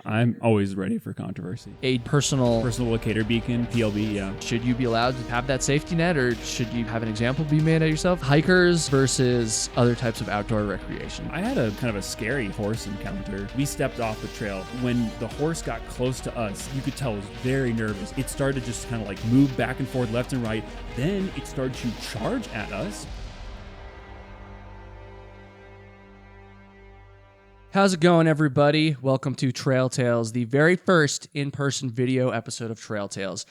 I'm always ready for controversy. A personal locator beacon, PLB, yeah. Should you be allowed to have that safety net, or should you have an example be made of yourself? Hikers versus other types of outdoor recreation. I had a kind of a scary horse encounter. We stepped off the trail. When the horse got close to us, you could tell it was very nervous. It started to just kind of like move back and forth, left and right. Then it started to charge at us. How's it going, everybody? Welcome to Trail Tales, the very first in-person video episode of Trail Tales.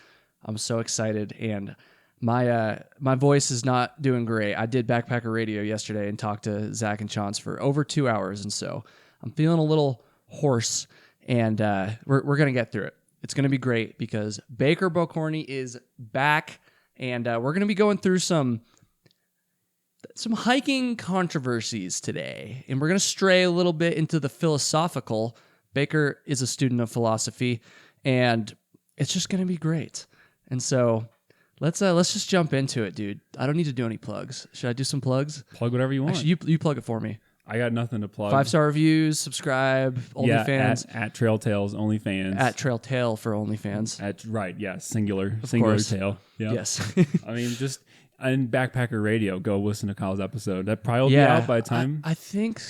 I'm so excited, and my voice is not doing great. I did Backpacker Radio yesterday and talked to Zach and Chance for over 2 hours, and so I'm feeling a little hoarse, and we're going to get through it. It's going to be great because Baker Bocorny is back, and we're going to be going through some hiking controversies today, and we're going to stray a little bit into the philosophical. Baker is a student of philosophy, and it's just going to be great. And so let's just jump into it, dude. I don't need to do any plugs. Should I do some plugs? Plug whatever you want. Actually, you plug it for me. I got nothing to plug. 5-star reviews, subscribe, OnlyFans. At Trail Tales, OnlyFans. At Trail Tail for OnlyFans. Right, yeah, singular course. tail. Yep. Yes. I mean, just in Backpacker Radio, go listen to Kyle's episode. That probably will be out by the time. I think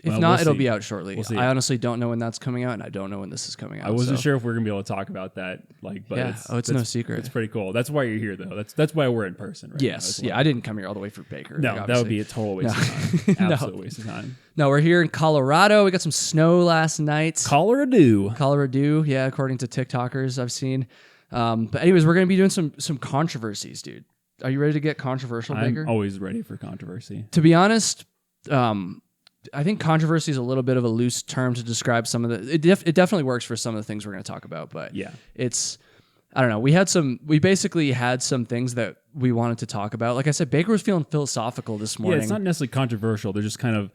it'll be out shortly. We'll see. I honestly don't know when that's coming out, and I don't know when this is coming out. I wasn't sure if we're gonna be able to talk about that. But yeah. It's no secret. It's pretty cool. That's why you're here, though. That's why we're in person, right? Yes. Yeah. I didn't come here all the way for Baker. No, that would be a total waste of time. Absolute waste of time. No, we're here in Colorado. We got some snow last night. Colorado. Yeah, according to TikTokers I've seen. But anyways, we're gonna be doing some controversies, dude. Are you ready to get controversial, Baker? I'm always ready for controversy. To be honest, I think controversy is a little bit of a loose term to describe some of the. It definitely works for some of the things we're going to talk about, but yeah, I don't know. We basically had some things that we wanted to talk about. Like I said, Baker was feeling philosophical this morning. Yeah, it's not necessarily controversial. They're just kind of,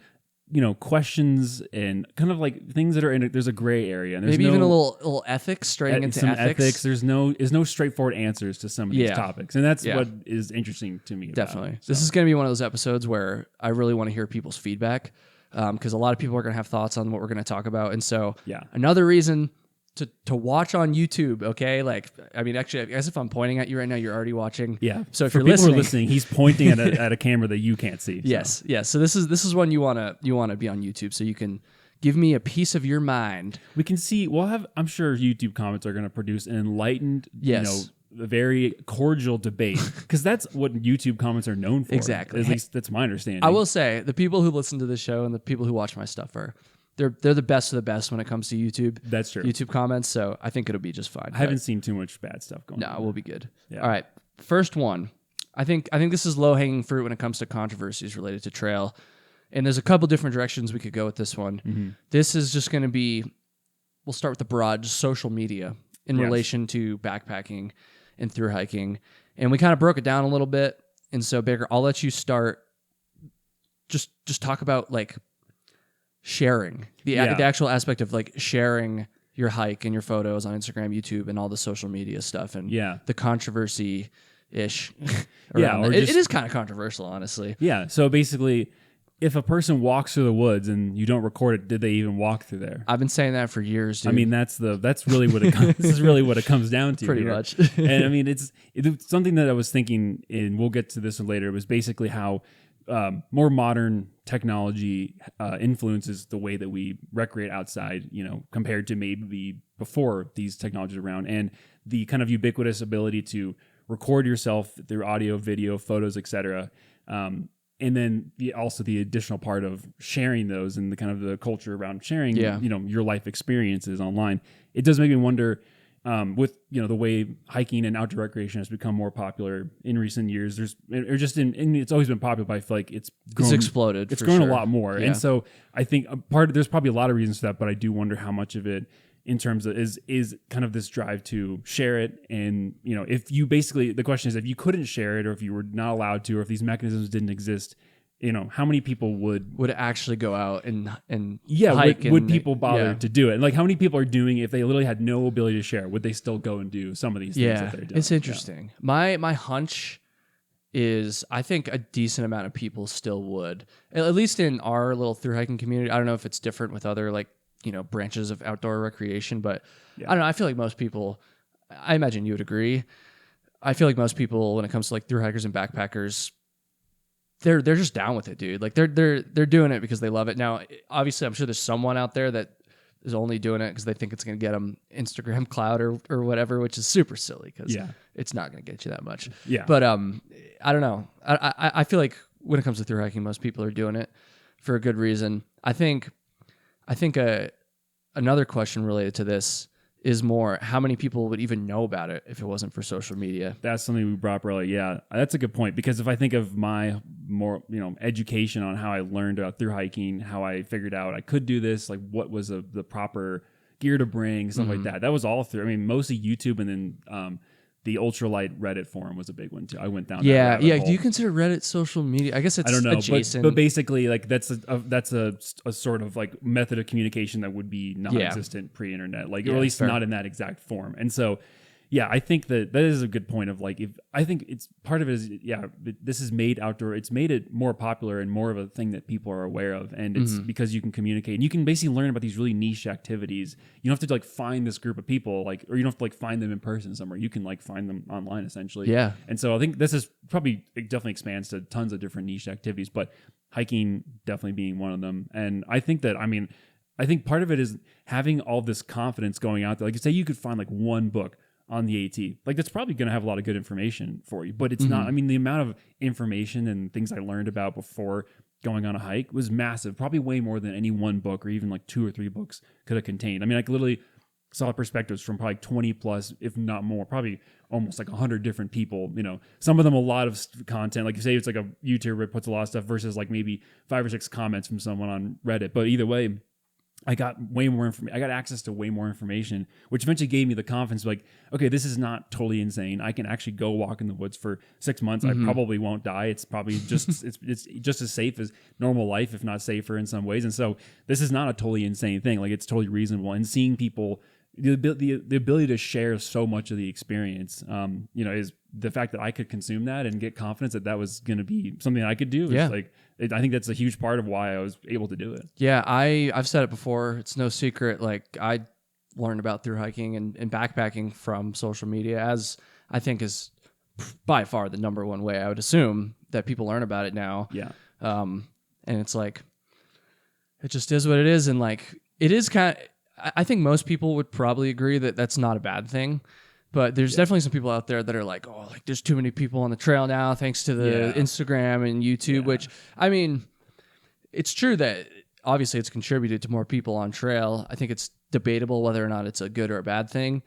questions and kind of like things that are in it. There's a gray area. And maybe even a little ethics, straying into ethics. There's no straightforate answers to some of these topics. And that's what is interesting to me. Definitely. This is going to be one of those episodes where I really want to hear people's feedback because a lot of people are going to have thoughts on what we're going to talk about. And so another reason to watch on YouTube, okay? Like, I mean, actually, I guess if I'm pointing at you right now, you're already watching. Yeah. So if For you're people listening, who are listening, he's pointing at a camera that you can't see. So. Yes. So this is one you wanna be on YouTube, so you can give me a piece of your mind. We can see. I'm sure YouTube comments are going to produce an enlightened, a very cordial debate, because that's what YouTube comments are known for. Exactly. At least that's my understanding. I will say the people who listen to this show and the people who watch my stuff they're the best of the best when it comes to YouTube. That's true. YouTube comments, so I think it'll be just fine. I haven't seen too much bad stuff going on. No, we'll be good. Yeah. All right. First one. I think this is low-hanging fruit when it comes to controversies related to trail. And there's a couple different directions we could go with this one. Mm-hmm. This is just going to be, we'll start with the broad, just social media in relation to backpacking and thru hiking. And we kind of broke it down a little bit. And so, Baker, I'll let you start. Just talk about like sharing the actual aspect of like sharing your hike and your photos on Instagram, YouTube, and all the social media stuff, and the controversy ish. It is kind of controversial, honestly. Yeah. So basically, if a person walks through the woods and you don't record it, did they even walk through there? I've been saying that for years, dude. I mean, that's really what it comes. This is really what it comes down to. Pretty here. much. And I mean, it's something that I was thinking, and we'll get to this one later. It was basically how more modern technology influences the way that we recreate outside, compared to maybe before these technologies around, and the kind of ubiquitous ability to record yourself through audio, video, photos, etc. And then also the additional part of sharing those and the kind of the culture around sharing, your life experiences online. It does make me wonder, with the way hiking and outdoor recreation has become more popular in recent years. It's always been popular, but I feel like it's exploded. It's grown sure. a lot more, and so I think there's probably a lot of reasons for that. But I do wonder how much of it, in terms of, is kind of this drive to share it. And if you basically, the question is, if you couldn't share it, or if you were not allowed to, or if these mechanisms didn't exist, how many people would actually go out and hike? Would people bother to do it? And like, how many people are doing it if they literally had no ability to share? Would they still go and do some of these things that they're doing? It's interesting. Yeah. My hunch is I think a decent amount of people still would, at least in our little thru hiking community. I don't know if it's different with other like branches of outdoor recreation. But Yeah. I don't know. I feel like most people, I imagine you would agree. I feel like most people, when it comes to like thru hikers and backpackers, they're just down with it, dude. Like they're doing it because they love it. Now, obviously, I'm sure there's someone out there that is only doing it because they think it's going to get them Instagram clout or whatever, which is super silly because it's not going to get you that much. Yeah. But I don't know. I feel like when it comes to thru hiking, most people are doing it for a good reason. I think another question related to this is more how many people would even know about it if it wasn't for social media. That's something we brought up earlier. Yeah, that's a good point, because if I think of my more, education on how I learned about thru hiking, how I figured out I could do this, like what was the proper gear to bring, stuff like that. That was all through, mostly YouTube, and then the ultralight Reddit forum was a big one too. I went down. Yeah, that rabbit hole. Do you consider Reddit social media? I guess it's I don't know, adjacent. but basically, like that's a sort of like method of communication that would be non-existent pre-internet, like or at least not in that exact form. And so, yeah, I think that is a good point of like, if I think it's part of it is, this has made outdoor, it's made it more popular and more of a thing that people are aware of. And it's because you can communicate and you can basically learn about these really niche activities. You don't have to like find this group of people, like, or you don't have to like find them in person somewhere. You can like find them online essentially. Yeah. And so I think this is probably, it definitely expands to tons of different niche activities, but hiking definitely being one of them. And I think that, I think part of it is having all this confidence going out there. Like say you could find like one book on the AT, like that's probably going to have a lot of good information for you, but it's not, the amount of information and things I learned about before going on a hike was massive, probably way more than any one book or even like 2 or 3 books could have contained. I literally saw perspectives from probably 20 plus, if not more, probably almost like 100 different people, some of them a lot of content, like you say, it's like a YouTuber that puts a lot of stuff versus like maybe 5 or 6 comments from someone on Reddit. But either way, I got way more information. I got access to way more information, which eventually gave me the confidence, like, okay, this is not totally insane. I can actually go walk in the woods for 6 months. I probably won't die. It's probably just it's just as safe as normal life, if not safer in some ways. And so this is not a totally insane thing. Like it's totally reasonable. And seeing people, the ability to share so much of the experience, is the fact that I could consume that and get confidence that was going to be something I could do. Yeah. I think that's a huge part of why I was able to do it. Yeah, I've said it before. It's no secret. Like I learned about thru hiking and backpacking from social media, as I think is by far the number one way I would assume that people learn about it now. Yeah. And it's like, it just is what it is. And like, it is kind of, I think most people would probably agree that that's not a bad thing. But there's definitely some people out there that are like, oh, like there's too many people on the trail now thanks to the Instagram and YouTube, which, it's true that obviously it's contributed to more people on trail. I think it's debatable whether or not it's a good or a bad thing.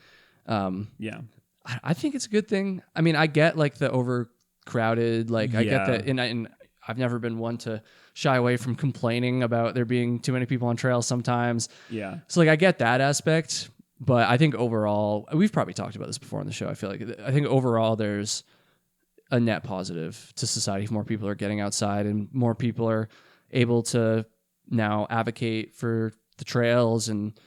I think it's a good thing. I get like the overcrowded, like I get that. And I've never been one to shy away from complaining about there being too many people on trail sometimes. Yeah. So like I get that aspect. But I think overall, we've probably talked about this before on the show. I think overall there's a net positive to society if more people are getting outside and more people are able to now advocate for the trails and,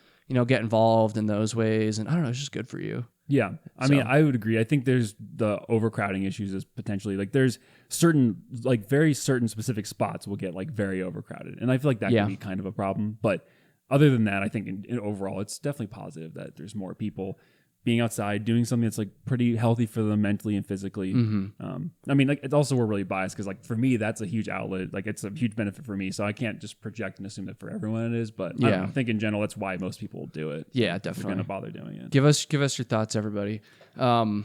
get involved in those ways. And I don't know, it's just good for you. Yeah. I would agree. I think there's the overcrowding issues is potentially like there's certain, like very certain specific spots will get like very overcrowded. And I feel like that can be kind of a problem. But other than that, I think in overall, it's definitely positive that there's more people being outside, doing something that's like pretty healthy for them mentally and physically. It's also, we're really biased because like for me, that's a huge outlet. Like it's a huge benefit for me. So I can't just project and assume that for everyone it is. But I think in general, that's why most people do it. Yeah, definitely. They're going to bother doing it. Give us your thoughts, everybody. I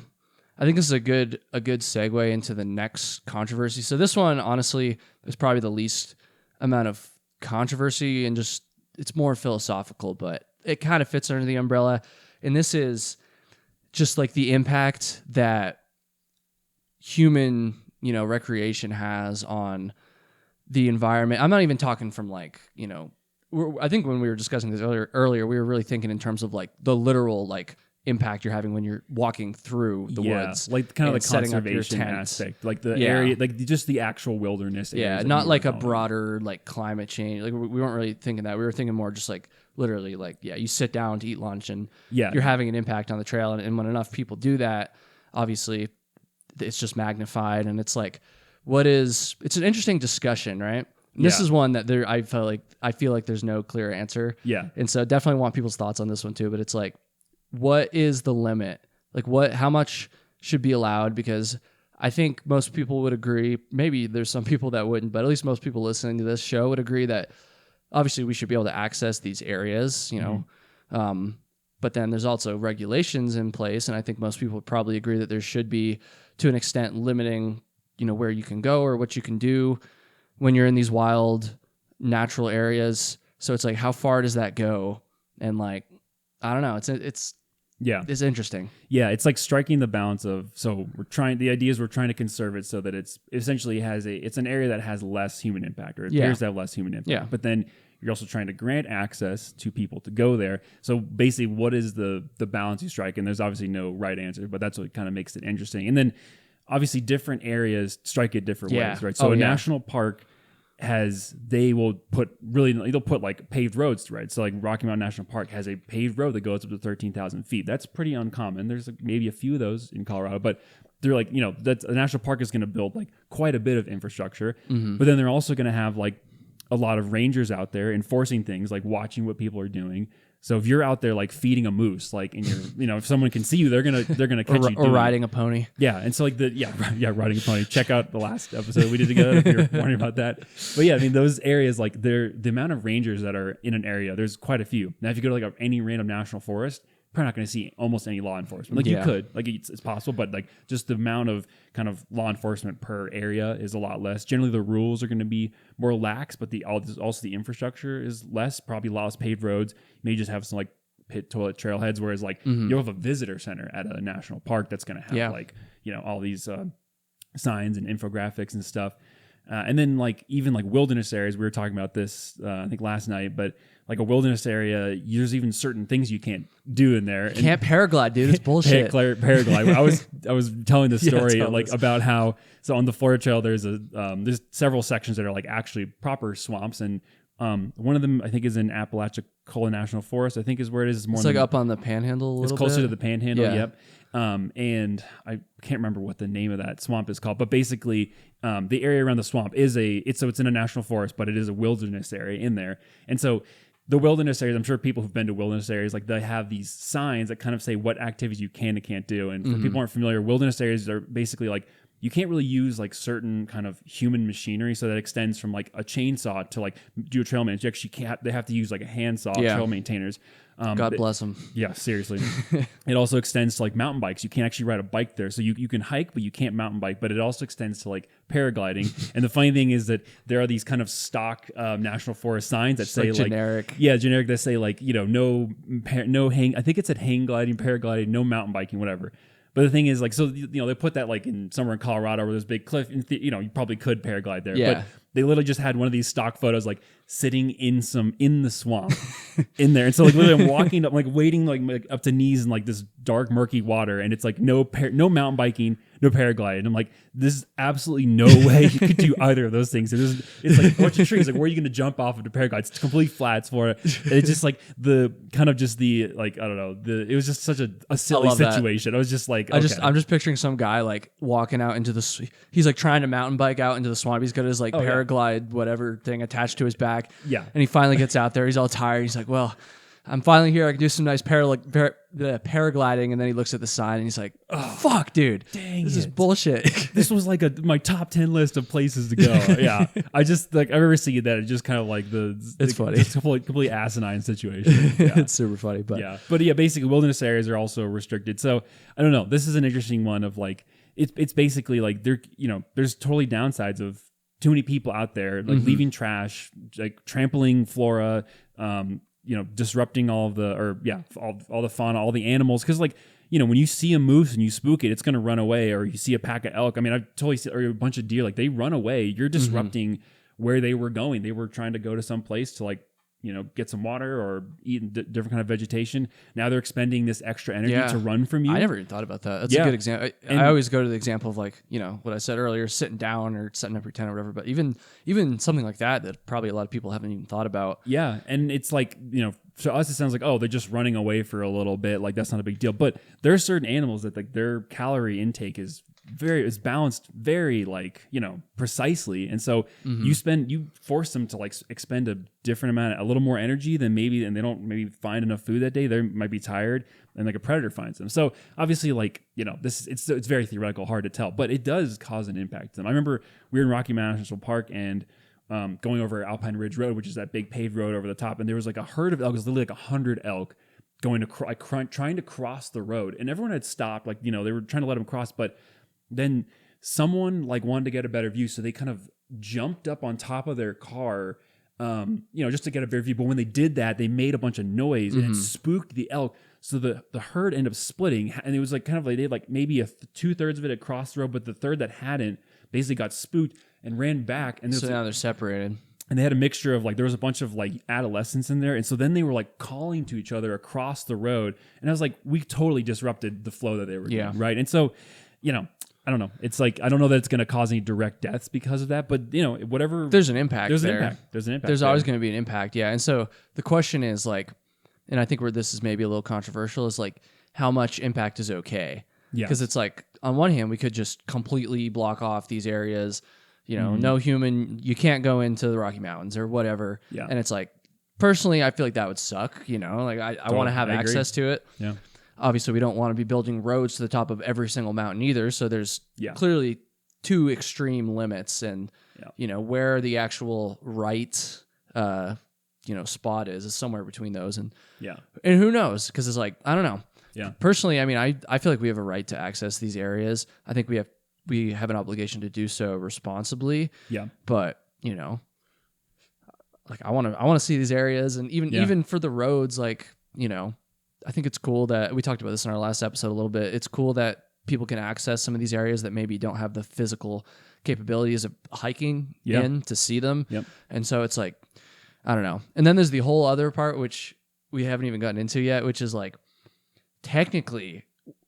think this is a good segue into the next controversy. So this one, honestly, is probably the least amount of controversy and just it's more philosophical, but it kind of fits under the umbrella. And this is just like the impact that human, recreation has on the environment. I'm not even talking from like, I think when we were discussing this earlier, we were really thinking in terms of like the literal like impact you're having when you're walking through the woods, like kind of the setting up your conservation tent. aspect, like the area, like just the actual wilderness. Yeah, not like a broader like climate change. Like we weren't really thinking that. We were thinking more just like literally like you sit down to eat lunch and you're having an impact on the trail. And when enough people do that, obviously it's just magnified. And it's like, it's an interesting discussion, right? And this is one that I feel like there's no clear answer. Yeah. And so definitely want people's thoughts on this one too. But it's like, what is the limit? Like how much should be allowed? Because I think most people would agree, maybe there's some people that wouldn't, but at least most people listening to this show would agree that obviously we should be able to access these areas, you know. But then there's also regulations in place. And I think most people would probably agree that there should be, to an extent, limiting, you know, where you can go or what you can do when you're in these wild natural areas. So it's like, how far does that go? And like, I don't know. It's interesting. Yeah, it's like striking the balance of, so the idea is we're trying to conserve it so that it's essentially it's an area that has less human impact, or it appears to have less human impact. Yeah. But then you're also trying to grant access to people to go there. So basically, what is the balance you strike? And there's obviously no right answer, but that's what kind of makes it interesting. And then obviously different areas strike it different ways, right? So national park they'll put like paved roads, right? So like Rocky Mountain National Park has a paved road that goes up to 13,000 feet. That's pretty uncommon. There's like maybe a few of those in Colorado, but they're like, you know, that a national park is going to build like quite a bit of infrastructure, but then they're also going to have like a lot of rangers out there enforcing things, like watching what people are doing. So if you're out there like feeding a moose, like in your, you know, if someone can see you, they're gonna catch you. Or riding a pony. Yeah, and so like riding a pony. Check out the last episode we did together if you're wondering about that. But yeah, I mean those areas, like the amount of rangers that are in an area, there's quite a few. Now if you go to like any random national forest, probably not going to see almost any law enforcement. Like you could, like it's possible, but like just the amount of kind of law enforcement per area is a lot less. Generally, the rules are going to be more lax, but also the infrastructure is less. Probably less paved roads. You may just have some like pit toilet trailheads, whereas like you'll have a visitor center at a national park that's going to have like, you know, all these signs and infographics and stuff. And then like even like wilderness areas, we were talking about this I think last night, but like a wilderness area, there's even certain things you can't do in there. You can't paraglide, dude. It's bullshit. Paraglide. I was telling the story about how, so on the Florida Trail there's several sections that are like actually proper swamps, and one of them I think is in Apalachicola National Forest. I think is where it is. It's like up on the Panhandle a little bit. It's closer to the Panhandle. Yeah. Yep. And I can't remember what the name of that swamp is called, but basically the area around the swamp is it's in a national forest, but it is a wilderness area in there. And so the wilderness areas, I'm sure people who've been to wilderness areas, like they have these signs that kind of say what activities you can and can't do. And for people who aren't familiar, wilderness areas are basically like, you can't really use like certain kind of human machinery. So that extends from like a chainsaw to like do a trail maintenance. You actually can't, they have to use like a handsaw, trail maintainers. God bless them. Yeah, seriously. It also extends to like mountain bikes. You can't actually ride a bike there. So you can hike, but you can't mountain bike. But it also extends to like paragliding. And the funny thing is that there are these kind of stock national forest signs that say like generic. Yeah, generic that say like, you know, no hang. I think it said hang gliding, paragliding, no mountain biking, whatever. But the thing is, like, so, you know, they put that like in somewhere in Colorado where there's a big cliff. You know, you probably could paraglide there. Yeah. But they literally just had one of these stock photos, like sitting in the swamp in there. And so like literally I'm walking up, like wading like up to knees in like this dark, murky water. And it's like no mountain biking, no paragliding. And I'm like, there's absolutely no way you could do either of those things. It's like a bunch of trees. Like, where are you going to jump off of the paraglide? It's completely flat. It's Florida. And it's just like the kind of just the, like, I don't know, it was just such a silly situation. I was just like, okay. I'm just picturing some guy like walking out into he's like trying to mountain bike out into the swamp. He's got his like paraglide, whatever thing attached to his back. Yeah. And he finally gets out there. He's all tired. He's like, well, I'm finally here. I can do some nice paragliding. And then he looks at the sign and he's like, oh, fuck, dude. This is bullshit. This was like my top 10 list of places to go. Yeah. I just like, I remember seeing that. It's just kind of like it's funny. It's completely asinine situation. Yeah. It's super funny. But basically wilderness areas are also restricted. So I don't know. This is an interesting one of like, it's basically like there's totally downsides of too many people out there, like leaving trash, like trampling flora, disrupting all the fauna, all the animals. Cause like, you know, when you see a moose and you spook it, it's going to run away. Or you see a pack of elk. I mean, I've totally seen, or a bunch of deer, like they run away. You're disrupting where they were going. They were trying to go to some place to like, you know, get some water or eat different kind of vegetation. Now they're expending this extra energy to run from you. I never even thought about that. That's a good example. I always go to the example of like, you know, what I said earlier, sitting down or setting up your tent or whatever. But even something like that probably a lot of people haven't even thought about. Yeah. And it's like, you know, to us, it sounds like, oh, they're just running away for a little bit. Like that's not a big deal. But there are certain animals that like their calorie intake is it's balanced very like, precisely. And so you force them to like expend a different amount, a little more energy than maybe, and they don't maybe find enough food that day. They might be tired and like a predator finds them. So obviously like, it's very theoretical, hard to tell, but it does cause an impact to them. I remember we were in Rocky Mountain National Park and going over Alpine Ridge Road, which is that big paved road over the top. And there was like a herd of elk. It was literally like 100 elk going to trying to cross the road, and everyone had stopped. Like, they were trying to let them cross, but then someone like wanted to get a better view. So they kind of jumped up on top of their car, just to get a better view. But when they did that, they made a bunch of noise and it spooked the elk. So the herd ended up splitting, and it was like kind of like they had like maybe 2/3 of it had crossed the road, but the third that hadn't basically got spooked and ran back. And so now they're separated. And they had a mixture of like, there was a bunch of like adolescents in there. And so then they were like calling to each other across the road. And I was like, we totally disrupted the flow that they were doing. Right. And so, I don't know. It's like, I don't know that it's going to cause any direct deaths because of that, but whatever. There's an impact. There's there. an impact. There's an impact. There's always going to be an impact. Yeah. And so the question is like, and I think where this is maybe a little controversial is like, how much impact is okay? Yeah. Because it's like, on one hand, we could just completely block off these areas. No human, you can't go into the Rocky Mountains or whatever. Yeah. And it's like, personally, I feel like that would suck. Like I want to have access to it. Yeah. Obviously, we don't want to be building roads to the top of every single mountain either. So there's clearly two extreme limits, and where the actual right, spot is somewhere between those. And and who knows? Because it's like, I don't know. Yeah. Personally, I mean, I feel like we have a right to access these areas. I think we have an obligation to do so responsibly. Yeah. But, like I want to see these areas, and even for the roads, like, I think it's cool that we talked about this in our last episode a little bit. It's cool that people can access some of these areas that maybe don't have the physical capabilities of hiking in to see them. Yep. And so it's like, I don't know. And then there's the whole other part, which we haven't even gotten into yet, which is like, technically,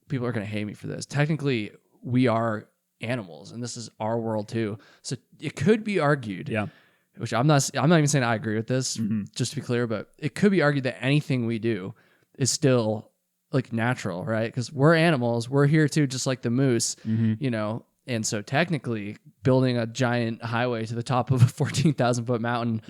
people are going to hate me for this. Technically, we are animals, and this is our world too. So it could be argued, which I'm not even saying I agree with this, just to be clear, but it could be argued that anything we do is still like natural, right? Because we're animals, we're here too, just like the moose, and so technically building a giant highway to the top of a 14,000 foot mountain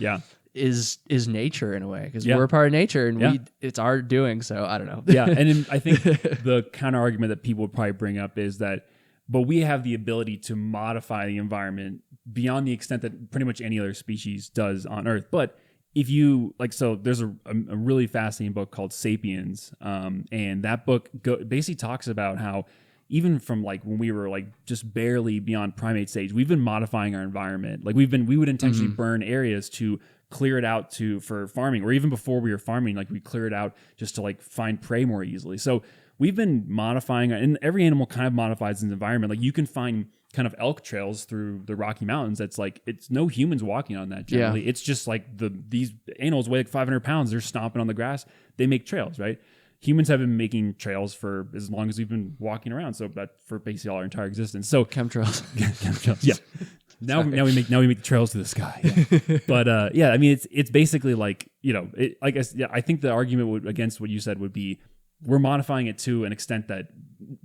is nature in a way, because we're a part of nature, and it's our doing. So I don't know. And I think the counter argument that people would probably bring up is that, but we have the ability to modify the environment beyond the extent that pretty much any other species does on Earth. But if you so there's a really fascinating book called Sapiens, and that book basically talks about how even from like when we were like just barely beyond primate stage, we've been modifying our environment. Like we would intentionally burn areas to clear it out for farming, or even before we were farming, like we clear it out just to like find prey more easily. So we've been modifying, and every animal kind of modifies its environment. Like you can find kind of elk trails through the Rocky Mountains. That's like, it's no humans walking on that generally. Yeah. It's just like these animals weigh like 500 pounds. They're stomping on the grass. They make trails, right? Humans have been making trails for as long as we've been walking around. So that for basically all our entire existence. So chemtrails. Chemtrails. Yeah. Now we make the trails to the sky. Yeah. But I mean, it's basically like, I think the argument against what you said would be, we're modifying it to an extent that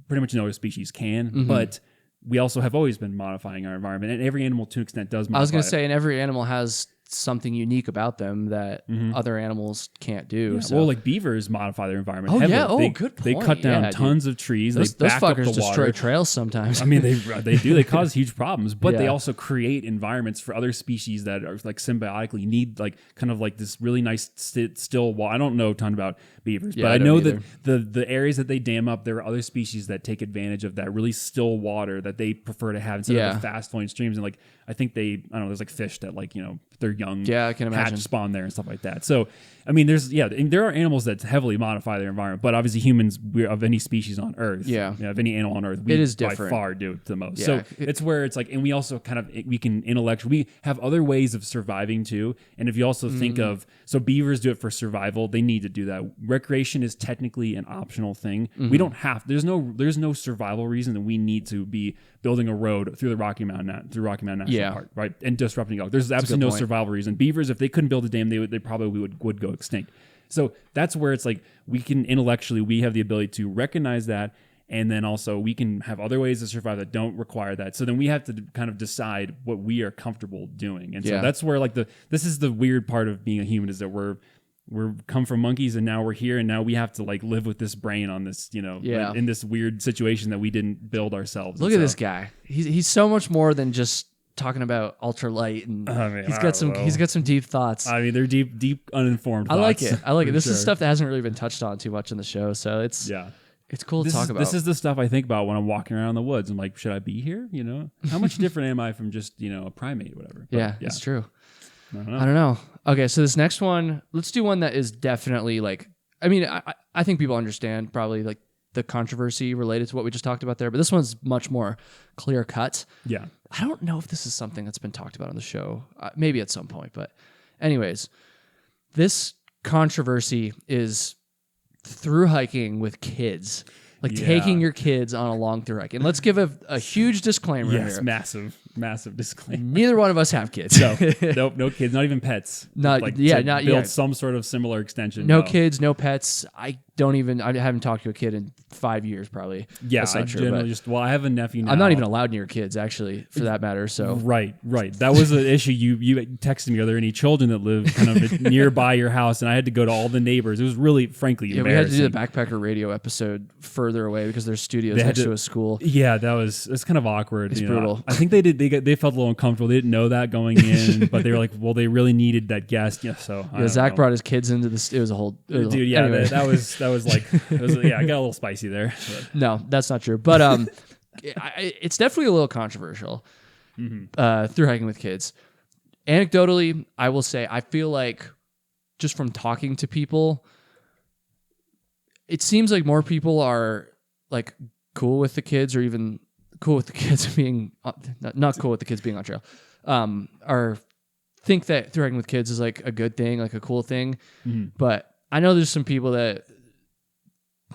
pretty much no other species can, but we also have always been modifying our environment, and every animal to an extent does modify I was going to say, and every animal has something unique about them that other animals can't do. Yeah. So. Well, like beavers modify their environment. Oh, heavily. Yeah. Oh, good point. They cut down tons of trees. Those back fuckers up the destroy water. trails sometimes. I mean, they do. They cause huge problems, but they also create environments for other species that are like symbiotically need like kind of like this really nice still wall. I don't know a ton about beavers, but I know that the areas that they dam up, there are other species that take advantage of that really still water that they prefer to have instead of the fast flowing streams. And like, I think there's like fish that like, they're young. Yeah, I can imagine. Hatch spawn there and stuff like that. So, I mean, there are animals that heavily modify their environment, but obviously humans, of any species on Earth, of any animal on Earth, we it is different. By far do it the most. Yeah. So it's where it's like, and we also we can we have other ways of surviving too. And if you also think of, so beavers do it for survival, they need to do that. Recreation is technically an optional thing. We don't have, there's no survival reason that we need to be building a road through the Rocky Mountain National Park, right? And disrupting elk. There's absolutely no survival reason. Beavers, if they couldn't build a dam, they probably would go extinct. So that's where it's like we have the ability to recognize that And then also we can have other ways to survive that don't require that. So then we have to kind of decide what we are comfortable doing. And so that's where like this is the weird part of being a human, is that we're come from monkeys and now we're here, and now we have to like live with this brain on this, in this weird situation that we didn't build ourselves. Look at this guy. He's so much more than just talking about ultralight, and he's got some deep thoughts. I mean, they're deep uninformed thoughts. I like it. This is stuff that hasn't really been touched on too much in the show, so it's cool to talk about. This is the stuff I think about when I'm walking around the woods. I'm like, should I be here? How much different am I from just a primate or whatever? But, it's true. I don't know. Okay, so this next one, let's do one that is definitely like, I mean, I think people understand probably like the controversy related to what we just talked about there, but this one's much more clear cut. Yeah. I don't know if this is something that's been talked about on the show, maybe at some point, but anyways, this controversy is through hiking with kids. Like taking your kids on a long through hike. And let's give a huge disclaimer here. Massive disclaimer. Neither one of us have kids. Nope, no kids, not even pets. Not build yet. Some sort of similar extension. No kids, no pets. I haven't talked to a kid in 5 years probably. Yeah, I have a nephew now. I'm not even allowed near kids actually, for that matter. So Right. That was an issue. You texted me, are there any children that live kind of nearby your house? And I had to go to all the neighbors. It was really, frankly, embarrassing. We had to do the Backpacker Radio episode further away because there's studios next to a school. Yeah, it's kind of awkward. It's brutal. I think they felt a little uncomfortable. They didn't know that going in, but they were like, well, they really needed that guest. Yeah, so Zach brought his kids into this. It was a whole dude. Yeah, anyway. that was like, I got a little spicy there. But. No, that's not true. But it's definitely a little controversial. Through hiking with kids. Anecdotally, I will say I feel like just from talking to people, it seems like more people are like cool with the kids, or even cool with the kids being not cool with the kids being on trail, or think that through hiking with kids is like a good thing, like a cool thing. But I know there's some people that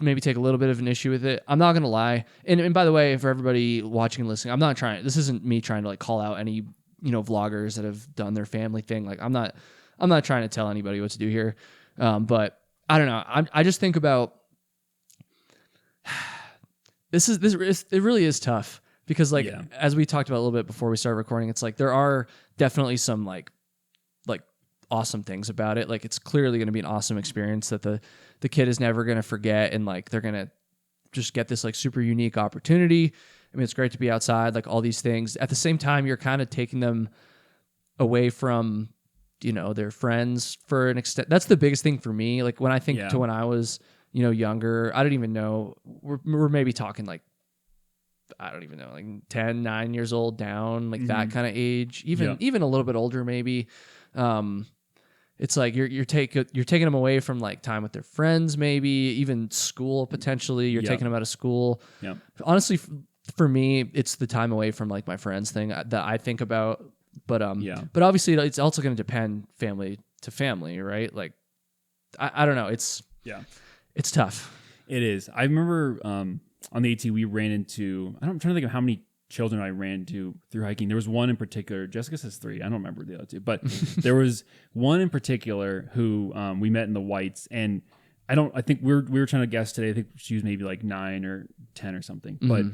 maybe take a little bit of an issue with it. I'm not gonna lie, and by the way, for everybody watching and listening, I'm not trying. This isn't me trying to like call out any vloggers that have done their family thing. Like I'm not trying to tell anybody what to do here. But I don't know. I just think about it really is tough because as we talked about a little bit before we started recording, it's like there are definitely some like awesome things about it. Like it's clearly going to be an awesome experience that the kid is never going to forget, and like they're going to just get this like super unique opportunity. I mean, it's great to be outside, like all these things. At the same time, you're kind of taking them away from their friends for an extent. That's the biggest thing for me. Like when I think to when I was younger, I don't even know, we're maybe talking like, I don't even know, like 10, 9 years old down, like that kind of age, even a little bit older maybe. It's like you're taking them away from like time with their friends, maybe even school potentially. You're taking them out of school. Yeah. Honestly, for me, it's the time away from like my friends thing that I think about. But but obviously it's also going to depend family to family, right? Like I don't know. It's tough. It is. I remember on the AT we ran into. I'm trying to think of how many children I ran into through hiking. There was one in particular. Jessica says 3. I don't remember the other 2, but there was one in particular who we met in the Whites, and I think we were trying to guess today. I think she was maybe like 9 or 10 or something, but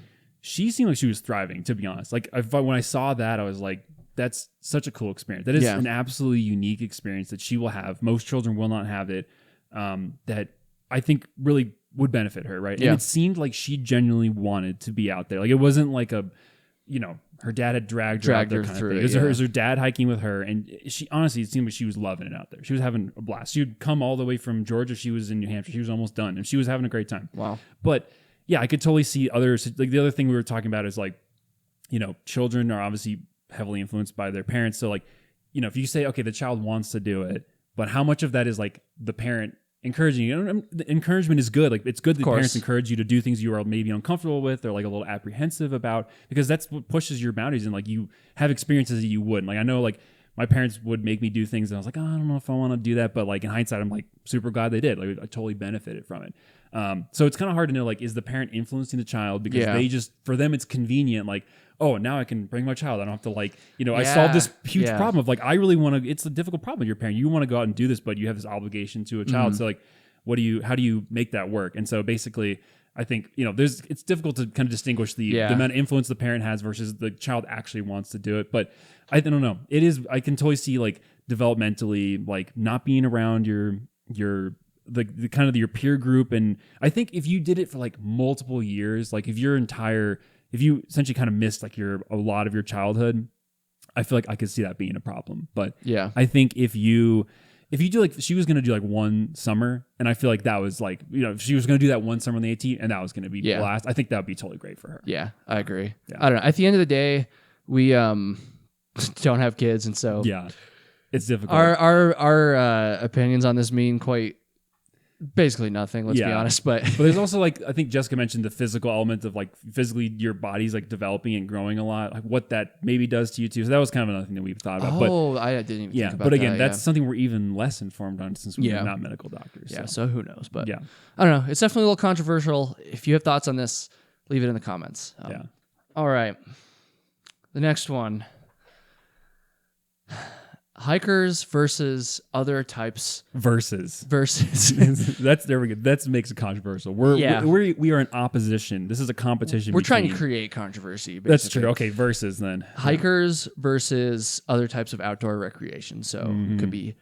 she seemed like she was thriving. To be honest, like when I saw that, I was like, that's such a cool experience. That is an absolutely unique experience that she will have. Most children will not have it. That I think really would benefit her, right? And it seemed like she genuinely wanted to be out there. Like it wasn't like her dad had dragged her out there kind through of thing. It was her dad hiking with her, and she honestly, it seemed like she was loving it out there. She was having a blast. She would come all the way from Georgia. She was in New Hampshire. She was almost done, and she was having a great time. Wow. But yeah, I could totally see others. Like the other thing we were talking about is like, children are obviously heavily influenced by their parents. So like, if you say, okay, the child wants to do it, but how much of that is like the parent encouraging you? The encouragement is good. Like it's good that parents encourage you to do things you are maybe uncomfortable with or like a little apprehensive about, because that's what pushes your boundaries, and like you have experiences that you wouldn't. Like I know like my parents would make me do things and I was like, oh, I don't know if I want to do that. But like in hindsight, I'm like super glad they did. Like I totally benefited from it. So it's kind of hard to know, like, is the parent influencing the child because they just, for them, it's convenient. Like, oh, now I can bring my child. I don't have to like, I solved this huge problem of like, I really want to, it's a difficult problem with your parent. You want to go out and do this, but you have this obligation to a child. So like, how do you make that work? And so basically, I think, it's difficult to kind of distinguish the amount of influence the parent has versus the child actually wants to do it. But I don't know. I can totally see like developmentally, like not being around your the kind of your peer group. And I think if you did it for like multiple years, like if you essentially kind of missed like a lot of your childhood, I feel like I could see that being a problem. But I think if you do like, she was going to do like one summer, and I feel like that was like, if she was going to do that one summer on the AT and that was going to be blast, I think that would be totally great for her. Yeah, I agree. Yeah. I don't know. At the end of the day, we don't have kids, and so it's difficult. Our opinions on this mean quite basically nothing, let's be honest. But there's also like, I think Jessica mentioned the physical element of like physically your body's like developing and growing a lot, like what that maybe does to you too. So that was kind of another thing that we've thought about. I didn't even think about but again, that, that's something we're even less informed on since we're not medical doctors. Yeah, so who knows? But yeah, I don't know. It's definitely a little controversial. If you have thoughts on this, leave it in the comments. All right. The next one. Hikers versus other types. Versus. That's there we go. That makes it controversial. We are in opposition. This is a competition. We're trying to create controversy. Basically. That's true. Okay, versus then. Hikers versus other types of outdoor recreation. So it could be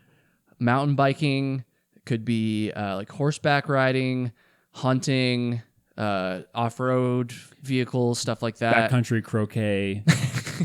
mountain biking, it could be like horseback riding, hunting, off-road vehicles, stuff like that. Backcountry croquet.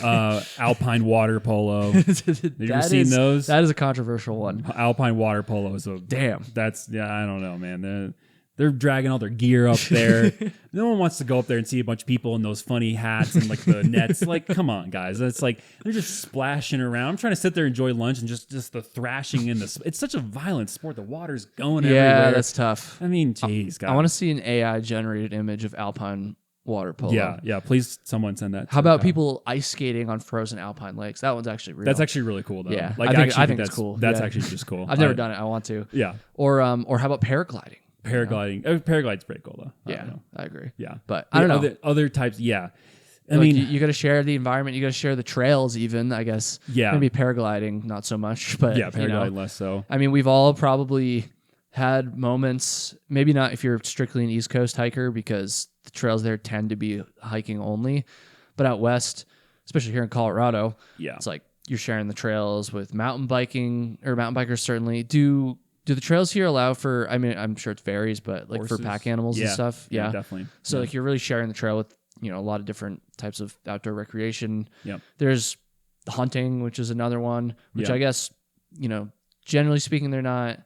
Alpine water polo. Have you ever seen those? That is a controversial one. Alpine water polo is a damn. That's I don't know, man. They're dragging all their gear up there. No one wants to go up there and see a bunch of people in those funny hats and like the nets. Like, come on, guys. It's like they're just splashing around. I'm trying to sit there and enjoy lunch and just the thrashing in the. It's such a violent sport. The water's going everywhere. Yeah, that's tough. I mean, geez, guys. I want to see an AI generated image of Alpine water polo. Yeah. Please, someone send that. How about people ice skating on frozen alpine lakes? That one's actually real. That's actually really cool, though. Yeah, like I think that's cool. That's actually just cool. I've never done it. I want to. Yeah. Or how about paragliding? Paragliding's pretty cool, though. I agree. Yeah, but I don't know other types. Yeah, I mean, you got to share the environment. You got to share the trails, even. I guess. Yeah. Maybe paragliding, not so much, but paragliding less so. I mean, we've all probably had moments. Maybe not if you're strictly an East Coast hiker, because the trails there tend to be hiking only. But out west, especially here in Colorado, it's like you're sharing the trails with mountain biking, or mountain bikers certainly. Do the trails here allow for, I mean, I'm sure it varies, but like horses, for pack animals and stuff? Yeah, definitely. So like you're really sharing the trail with, a lot of different types of outdoor recreation. Yep. There's hunting, which is another one, which I guess, generally speaking, they're not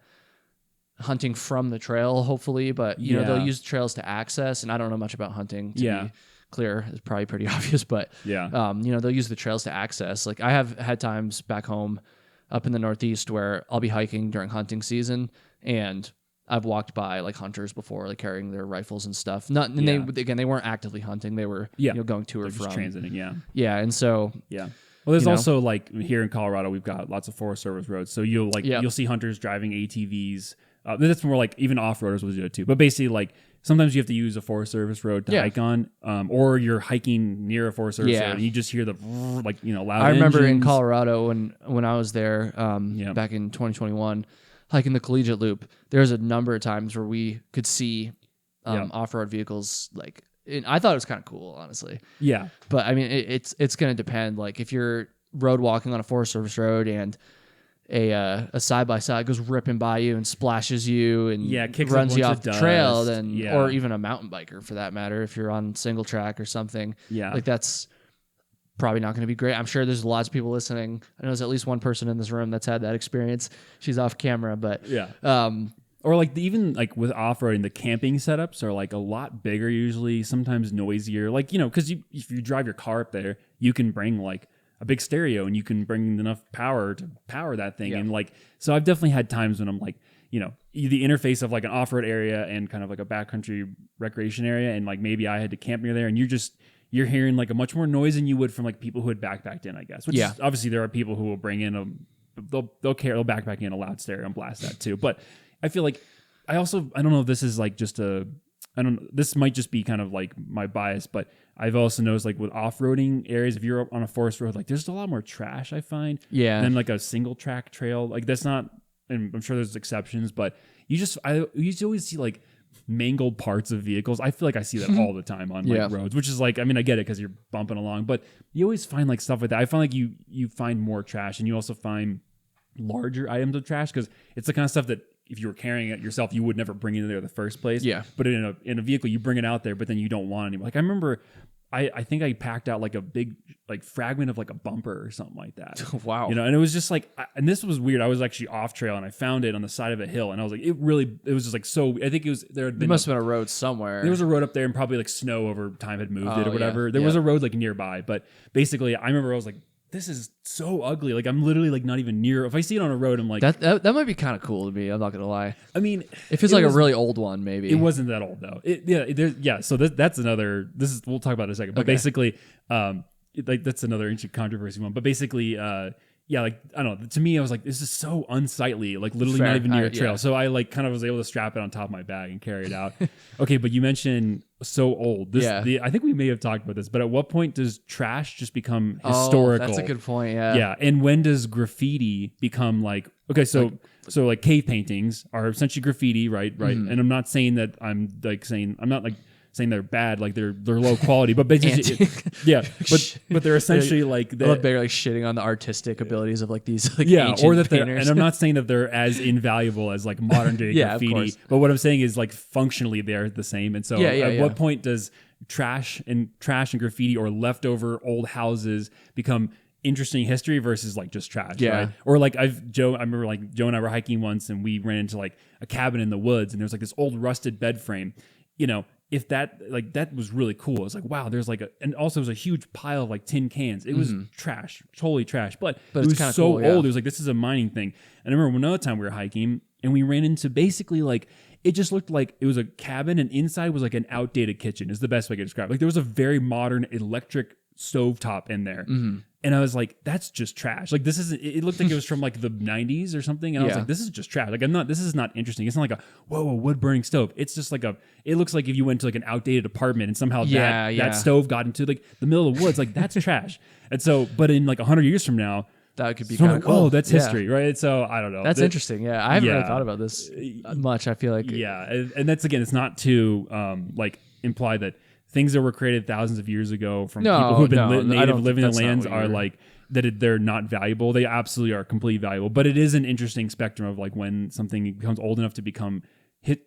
hunting from the trail, hopefully, but they'll use trails to access. And I don't know much about hunting to be clear. It's probably pretty obvious, but they'll use the trails to access. Like I have had times back home up in the Northeast where I'll be hiking during hunting season, and I've walked by like hunters before, like carrying their rifles and stuff. They weren't actively hunting. They were going to or from transiting. And so well, there's also like here in Colorado, we've got lots of Forest Service roads, so you'll see hunters driving ATVs. That's more like even off-roaders will do it too. But basically, like sometimes you have to use a Forest Service road to hike on, or you're hiking near a Forest Service road and you just hear the loud. I remember in Colorado when I was there back in 2021, hiking the Collegiate Loop. There's a number of times where we could see off-road vehicles. Like, I thought it was kind of cool, honestly. Yeah, but I mean, it's going to depend. Like if you're road walking on a Forest Service road and a side-by-side goes ripping by you and splashes you and runs you off the trail, then or even a mountain biker for that matter, if you're on single track or something, like that's probably not going to be great. I'm sure there's lots of people listening. I know there's at least one person in this room that's had that experience. She's off camera, but or like even like with off-roading, the camping setups are like a lot bigger usually, sometimes noisier, like because if you drive your car up there, you can bring like a big stereo and you can bring enough power to power that thing. And like, so I've definitely had times when I'm like, the interface of like an off-road area and kind of like a backcountry recreation area. And like, maybe I had to camp near there, and you're hearing like a much more noise than you would from like people who had backpacked in, I guess, which is, obviously there are people who will bring in they'll backpack in a loud stereo and blast that too. But I feel like I don't know if this is like just this might just be kind of like my bias, but I've also noticed like with off-roading areas, if you're on a forest road, like there's a lot more trash, I find. Yeah. Than like a single track trail. Like that's not, and I'm sure there's exceptions, but you always see like mangled parts of vehicles. I feel like I see that all the time on like roads, which is like, I mean, I get it because you're bumping along, but you always find like stuff like that. I find like you find more trash, and you also find larger items of trash because it's the kind of stuff that if you were carrying it yourself, you would never bring it in there in the first place. Yeah. But in a vehicle, you bring it out there, but then you don't want it anymore. Like I remember, I think I packed out like a big like fragment of like a bumper or something like that. Wow. You know, and it was just like, and this was weird. I was actually off trail and I found it on the side of a hill, and I was like, it was just like so. I think it was there must have been a road somewhere. There was a road up there, and probably like snow over time had moved it or whatever. There was a road like nearby, but basically, I remember I was like, this is so ugly. Like I'm literally like not even near. If I see it on a road, I'm like that might be kind of cool to me. I'm not gonna lie. I mean, if it's like a really old one, maybe it wasn't that old though. So that's another. This is we'll talk about it in a second. But basically, like that's another ancient controversy one. But basically, like I don't know. To me, I was like, this is so unsightly. Like literally not even near a trail. So I like kind of was able to strap it on top of my bag and carry it out. Okay, but you mentioned so old. I think we may have talked about this, but at what point does trash just become historical? That's a good point. Yeah. Yeah. And when does graffiti become like, okay, so like cave paintings are essentially graffiti, right? Mm-hmm. And I'm not saying that I'm not saying they're bad, like they're low quality, but basically, but they're essentially like they're like shitting on the artistic abilities of like these like or that they're, and I'm not saying that they're as invaluable as like modern day graffiti, but what I'm saying is like functionally they're the same. And so at what point does trash and graffiti or leftover old houses become interesting history versus like just trash, right? Or like I remember like Joe and I were hiking once and we ran into like a cabin in the woods and there's like this old rusted bed frame, you know. If that was really cool. It's like, wow, there's like and also it was a huge pile of like tin cans. It was trash, totally trash, but it was so cool, old. It was like, this is a mining thing. And I remember another time we were hiking and we ran into basically like, it just looked like it was a cabin and inside was like an outdated kitchen is the best way I could describe it. Like there was a very modern electric stovetop in there. And I was like, that's just trash. Like it looked like it was from like the 90s or something. And I was like, this is just trash. Like this is not interesting. It's not like a wood burning stove. It's just like it looks like if you went to like an outdated apartment and somehow that stove got into like the middle of the woods, like that's trash. And so, but in like 100 years from now, that could be kind of cool. Oh, that's history, right? So I don't know. That's interesting. Yeah. I haven't really thought about this much. I feel like. Yeah. And that's, again, it's not to like imply that things that were created thousands of years ago from people who have been native living in the lands are like that they're not valuable. They absolutely are completely valuable, but it is an interesting spectrum of like when something becomes old enough to become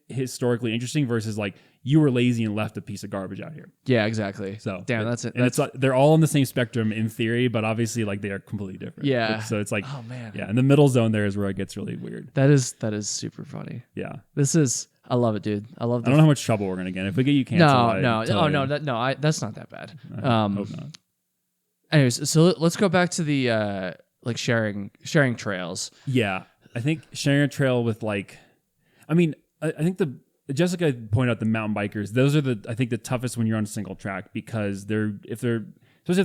historically interesting versus like you were lazy and left a piece of garbage out here. Yeah, exactly. So damn, that's it. And they're all on the same spectrum in theory, but obviously like they are completely different. Yeah. So it's like, oh man, yeah, and the middle zone there is where it gets really weird. That is super funny. Yeah, I love it, dude. I don't know how much trouble we're gonna get if we get you canceled. That's not that bad. Hope not. Anyways, so let's go back to the like sharing trails. Yeah, I think sharing a trail with like, I mean, I think Jessica pointed out the mountain bikers. Those are I think the toughest when you're on a single track because especially if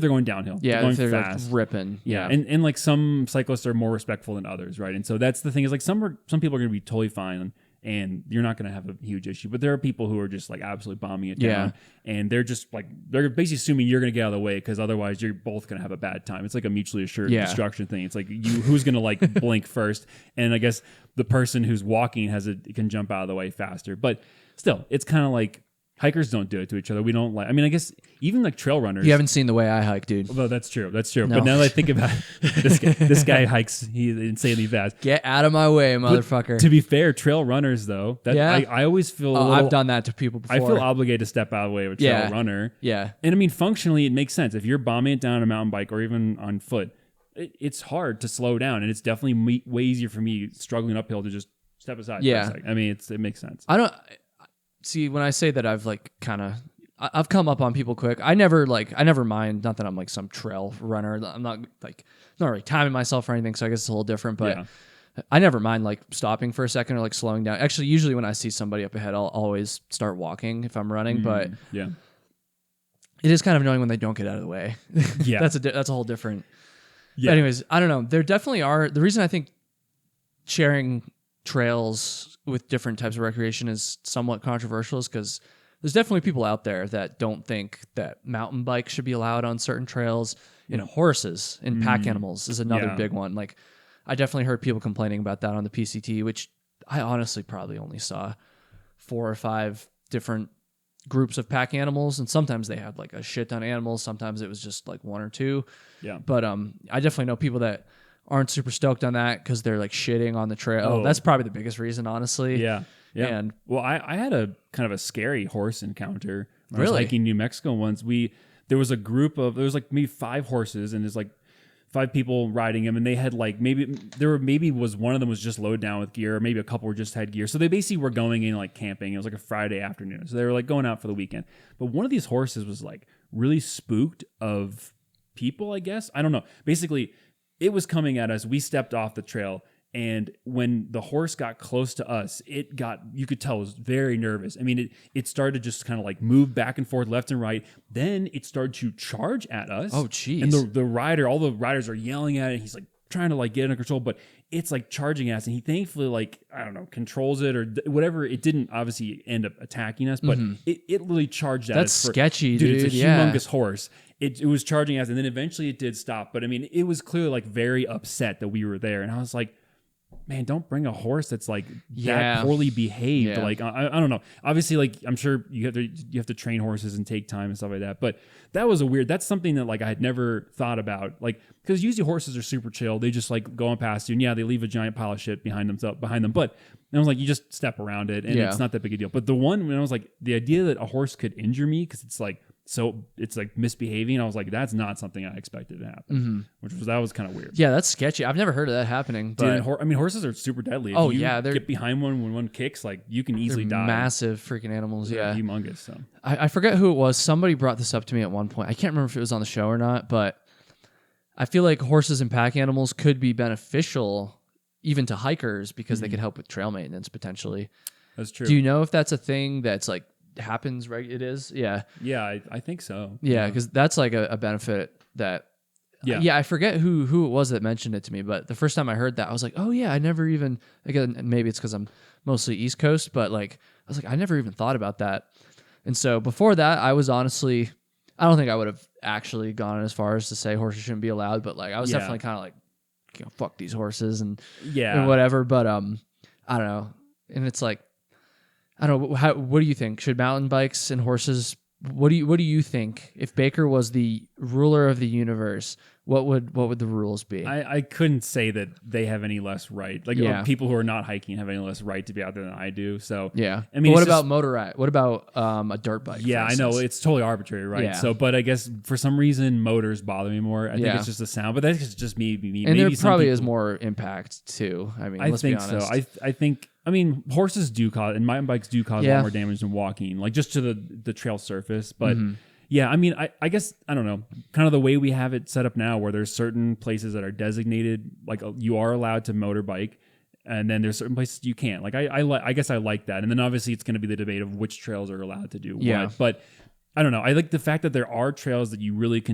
they're going downhill. Yeah, they're if they're fast. Like ripping. Yeah. And like some cyclists are more respectful than others, right? And so that's the thing is like some people are going to be totally fine and you're not going to have a huge issue. But there are people who are just like absolutely bombing it down. And they're just like, they're basically assuming you're going to get out of the way because otherwise you're both going to have a bad time. It's like a mutually assured destruction thing. It's like who's going to like blink first. And I guess the person who's walking can jump out of the way faster. But still, it's kind of like, hikers don't do it to each other. We don't like. I mean, I guess even like trail runners. You haven't seen the way I hike, dude. Well, that's true. That's true. No. But now that I think about it, this guy hikes. He's insanely fast. Get out of my way, motherfucker. But to be fair, trail runners though, I always feel. I've done that to people before. I feel obligated to step out of the way of a trail runner. Yeah. And I mean, functionally, it makes sense if you're bombing it down on a mountain bike or even on foot. It's hard to slow down, and it's definitely way easier for me struggling uphill to just step aside. Yeah. I mean, it makes sense. I don't. See, when I say that I've I've come up on people quick. I never mind. Not that I'm like some trail runner. I'm not really timing myself or anything. So I guess it's a little different. But I never mind like stopping for a second or like slowing down. Actually, usually when I see somebody up ahead, I'll always start walking if I'm running. But yeah, it is kind of annoying when they don't get out of the way. Yeah, that's a whole different. Yeah. But anyways, I don't know. There definitely are. The reason I think sharing trails with different types of recreation is somewhat controversial is because there's definitely people out there that don't think that mountain bikes should be allowed on certain trails. And horses and pack animals is another big one. Like I definitely heard people complaining about that on the PCT, which I honestly probably only saw 4 or 5 different groups of pack animals, and sometimes they had like a shit ton of animals. Sometimes it was just like 1 or 2. Yeah. But I definitely know people that aren't super stoked on that because they're like shitting on the trail. Oh. That's probably the biggest reason, honestly. Yeah. Yeah. And well, I had a kind of a scary horse encounter when I Really? was hiking New Mexico once. There was like maybe 5 horses, and there's like 5 people riding them, and they had like maybe was one of them was just loaded down with gear, or maybe a couple just had gear. So they basically were going in like camping. It was like a Friday afternoon, so they were like going out for the weekend. But one of these horses was like really spooked of people, I guess. I don't know. Basically, it was coming at us. We stepped off the trail. And when the horse got close to us, you could tell it was very nervous. I mean, it started to just kind of like move back and forth, left and right. Then it started to charge at us. Oh, geez. And all the riders are yelling at it. He's like trying to like get it under control, but it's like charging at us. And he thankfully like, I don't know, controls it or whatever. It didn't obviously end up attacking us, but it literally charged at us. That's sketchy, dude. It's a humongous horse. It was charging at us, and then eventually it did stop. But I mean, it was clearly like very upset that we were there. And I was like, man, don't bring a horse that's like that poorly behaved. Yeah. Like I don't know. Obviously, like I'm sure you have to train horses and take time and stuff like that. But that's something that like I had never thought about. Like because usually horses are super chill. They just like go on past you, and yeah, they leave a giant pile of shit behind them. But I was like, you just step around it, and it's not that big a deal. But the one when I was like, the idea that a horse could injure me because it's like misbehaving. I was like, that's not something I expected to happen, that was kind of weird. Yeah, that's sketchy. I've never heard of that happening. But Dude, I mean, horses are super deadly. If you get behind one when one kicks, like you can easily die. Massive freaking animals. They're yeah, humongous. So I forget who it was. Somebody brought this up to me at one point. I can't remember if it was on the show or not, but I feel like horses and pack animals could be beneficial even to hikers because they could help with trail maintenance potentially. That's true. Do you know if that's a thing that's like happens? Right, it is. Yeah, I think so. Yeah, because that's like a benefit that. I forget who it was that mentioned it to me, but the first time I heard that, I was like, oh yeah, I never even. Again, maybe it's because I'm mostly East Coast, but like I was like, I never even thought about that. And so before that, I was honestly, I don't think I would have actually gone as far as to say horses shouldn't be allowed, but like I was definitely kind of like, fuck these horses and whatever. But I don't know, and it's like. I don't know. What do you think? Should mountain bikes and horses? What do you think? If Baker was the ruler of the universe, what would the rules be? I couldn't say that they have any less right. Like people who are not hiking have any less right to be out there than I do. So yeah. I mean, but what about motorized? What about a dirt bike? Yeah, I know it's totally arbitrary, right? Yeah. So, but I guess for some reason motors bother me more. I think it's just the sound, but that's just me. And maybe there probably is more impact too. I mean, let's be honest. So. I think. I mean, horses do cause, and mountain bikes do cause a lot more damage than walking, like just to the trail surface. But yeah, I mean, I guess, I don't know, kind of the way we have it set up now where there's certain places that are designated, like you are allowed to motorbike, and then there's certain places you can't. Like I guess I like that. And then obviously it's going to be the debate of which trails are allowed to do what. But I don't know. I like the fact that there are trails that you really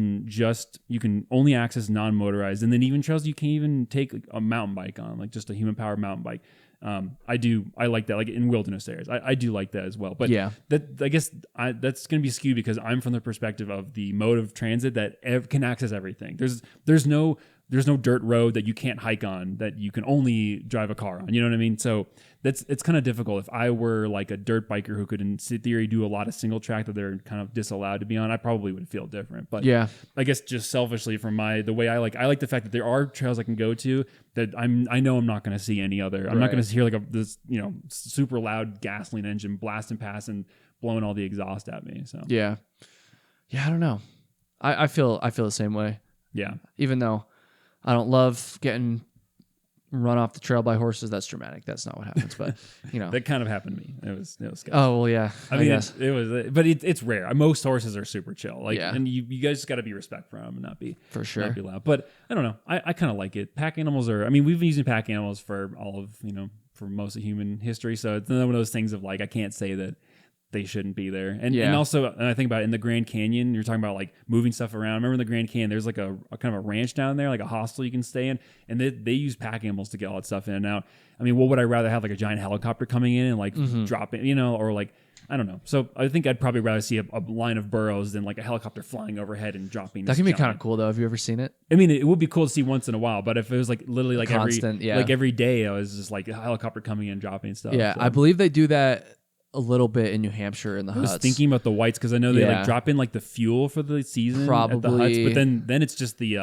you can only access non-motorized, and then even trails you can even take a mountain bike on, like just a human powered mountain bike. I like that, like in wilderness areas. I do like that as well. But that I guess that's going to be skewed because I'm from the perspective of the mode of transit that can access everything. There's no dirt road that you can't hike on that you can only drive a car on. You know what I mean? So it's kind of difficult. If I were like a dirt biker who could in theory do a lot of single track that they're kind of disallowed to be on, I probably would feel different. But I guess just selfishly from the way I like the fact that there are trails I can go to that I know I'm not going to see any other. I'm not going to hear like this super loud gasoline engine blasting past and blowing all the exhaust at me. So I don't know. I feel the same way. Yeah, even though I don't love getting run off the trail by horses. That's dramatic. That's not what happens. But that kind of happened to me. It was scary. Oh well, yeah. I mean, it was, but it's rare. Most horses are super chill. Like, and you guys just got to be respectful for them and not be not be loud. But I don't know. I kind of like it. Pack animals are. I mean, we've been using pack animals for all of for most of human history. So it's one of those things of like I can't say that they shouldn't be there. And also, and I think about it in the Grand Canyon, you're talking about like moving stuff around. I remember in the Grand Canyon, there's like a kind of a ranch down there, like a hostel you can stay in, and they use pack animals to get all that stuff in and out. I mean, what would I rather have, like a giant helicopter coming in and like drop it, or like, I don't know. So I think I'd probably rather see a line of burrows than like a helicopter flying overhead and dropping. That can be kind of cool though. Have you ever seen it? I mean, it would be cool to see once in a while, but if it was like literally like constant, every day, I was just like a helicopter coming in, dropping stuff. Yeah, so. I believe they do that a little bit in New Hampshire in the I was huts. thinking about the whites because I know they Yeah. like drop in like the fuel for the season at the huts, Probably. but then it's just the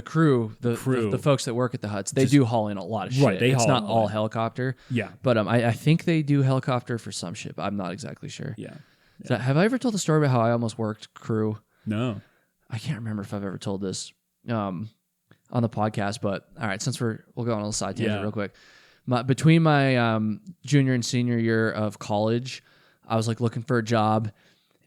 crew, crew. the folks that work at the huts, they do haul in a lot of shit. Right, they it's haul not in a all lot. helicopter. Yeah. But I think they do helicopter for some shit, but I'm not exactly sure. Yeah. So, have I ever told the story about how I almost worked crew? No. I can't remember if I've ever told this on the podcast, but all right, since we'll go on a little side tangent real quick. Between my junior and senior year of college, I was like looking for a job,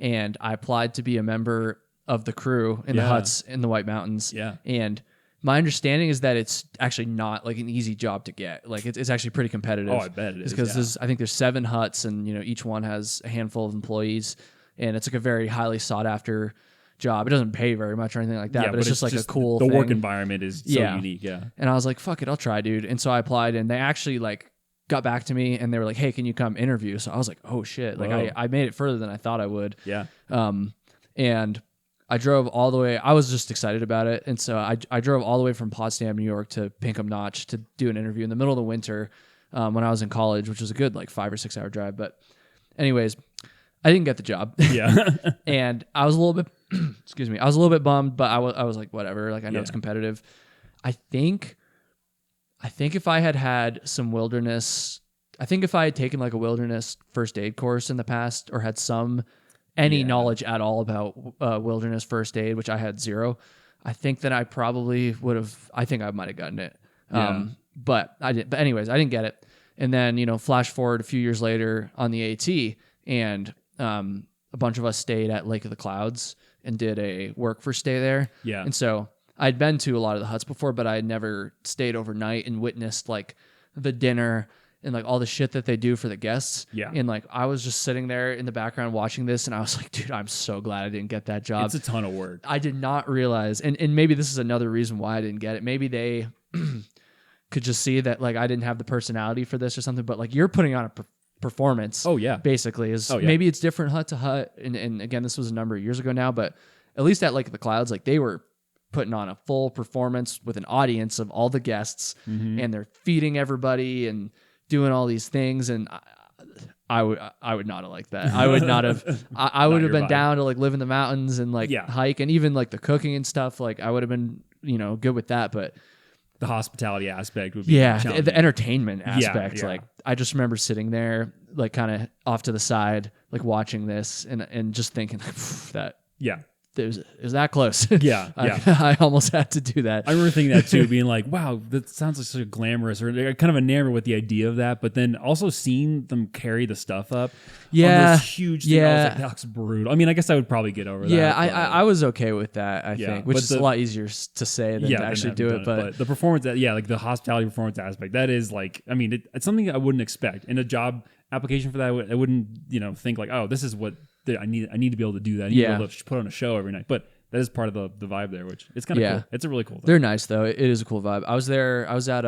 and I applied to be a member of the crew in the huts in the White Mountains. Yeah. And my understanding is that it's actually not like an easy job to get. Like it's actually pretty competitive. Oh, I bet it is. Because I think there's 7 huts, and each one has a handful of employees, and it's like a very highly sought after job. It doesn't pay very much or anything like that, but it's just like a cool the thing. work environment is so unique. Yeah. And I was like, fuck it, I'll try, dude. And so I applied, and they actually like got back to me, and they were like, hey, can you come interview? So I was like, oh shit. Like I made it further than I thought I would. Yeah. And I drove all the way. I was just excited about it. And so I drove all the way from Potsdam, New York to Pinkham Notch to do an interview in the middle of the winter when I was in college, which was a good like 5 or 6 hour drive. But anyways, I didn't get the job. Yeah. And I was a little bit, excuse me, I was a little bit bummed, but I was like, whatever. Like I know it's competitive. I think if I had some wilderness, I think if I had taken like a wilderness first aid course in the past, or had any knowledge at all about wilderness first aid, which I had 0, I think that I probably would have. I think I might have gotten it. But I didn't. But anyways, I didn't get it. And then flash forward a few years later on the AT, and a bunch of us stayed at Lake of the Clouds and did a work for stay there. Yeah. And so I'd been to a lot of the huts before, but I had never stayed overnight and witnessed like the dinner and like all the shit that they do for the guests. Yeah. And like I was just sitting there in the background watching this, and I was like, dude, I'm so glad I didn't get that job. It's a ton of work. I did not realize, and maybe this is another reason why I didn't get it. Maybe they could just see that like I didn't have the personality for this or something, but like you're putting on a performance. Oh yeah. Basically maybe it's different hut to hut. And again, this was a number of years ago now, but at least at Lake of the Clouds, like they were putting on a full performance with an audience of all the guests, and they're feeding everybody and doing all these things. And I would not have liked that. I would not have, I would have been down to like live in the mountains and like hike, and even like the cooking and stuff. Like I would have been, good with that, but the hospitality aspect would be the entertainment aspect. Yeah. Like I just remember sitting there, like kind of off to the side, like watching this and just thinking like, that it was that close. Yeah. I almost had to do that. I remember thinking that too, being like, wow, that sounds like so glamorous, or kind of enamored with the idea of that. But then also seeing them carry the stuff up on those huge things, I was like, that looks brutal. I mean, I guess I would probably get over that. Yeah, I was okay with that, I think, which is a lot easier to say than to actually do it. But the performance, like the hospitality performance aspect, that is like, I mean, it's something I wouldn't expect. In a job application for that, I wouldn't, think like, oh, this is what I need to be able to do that. I need to be able to put on a show every night. But that is part of the vibe there, which it's kind of cool. It's a really cool thing. They're nice though. It is a cool vibe. I was at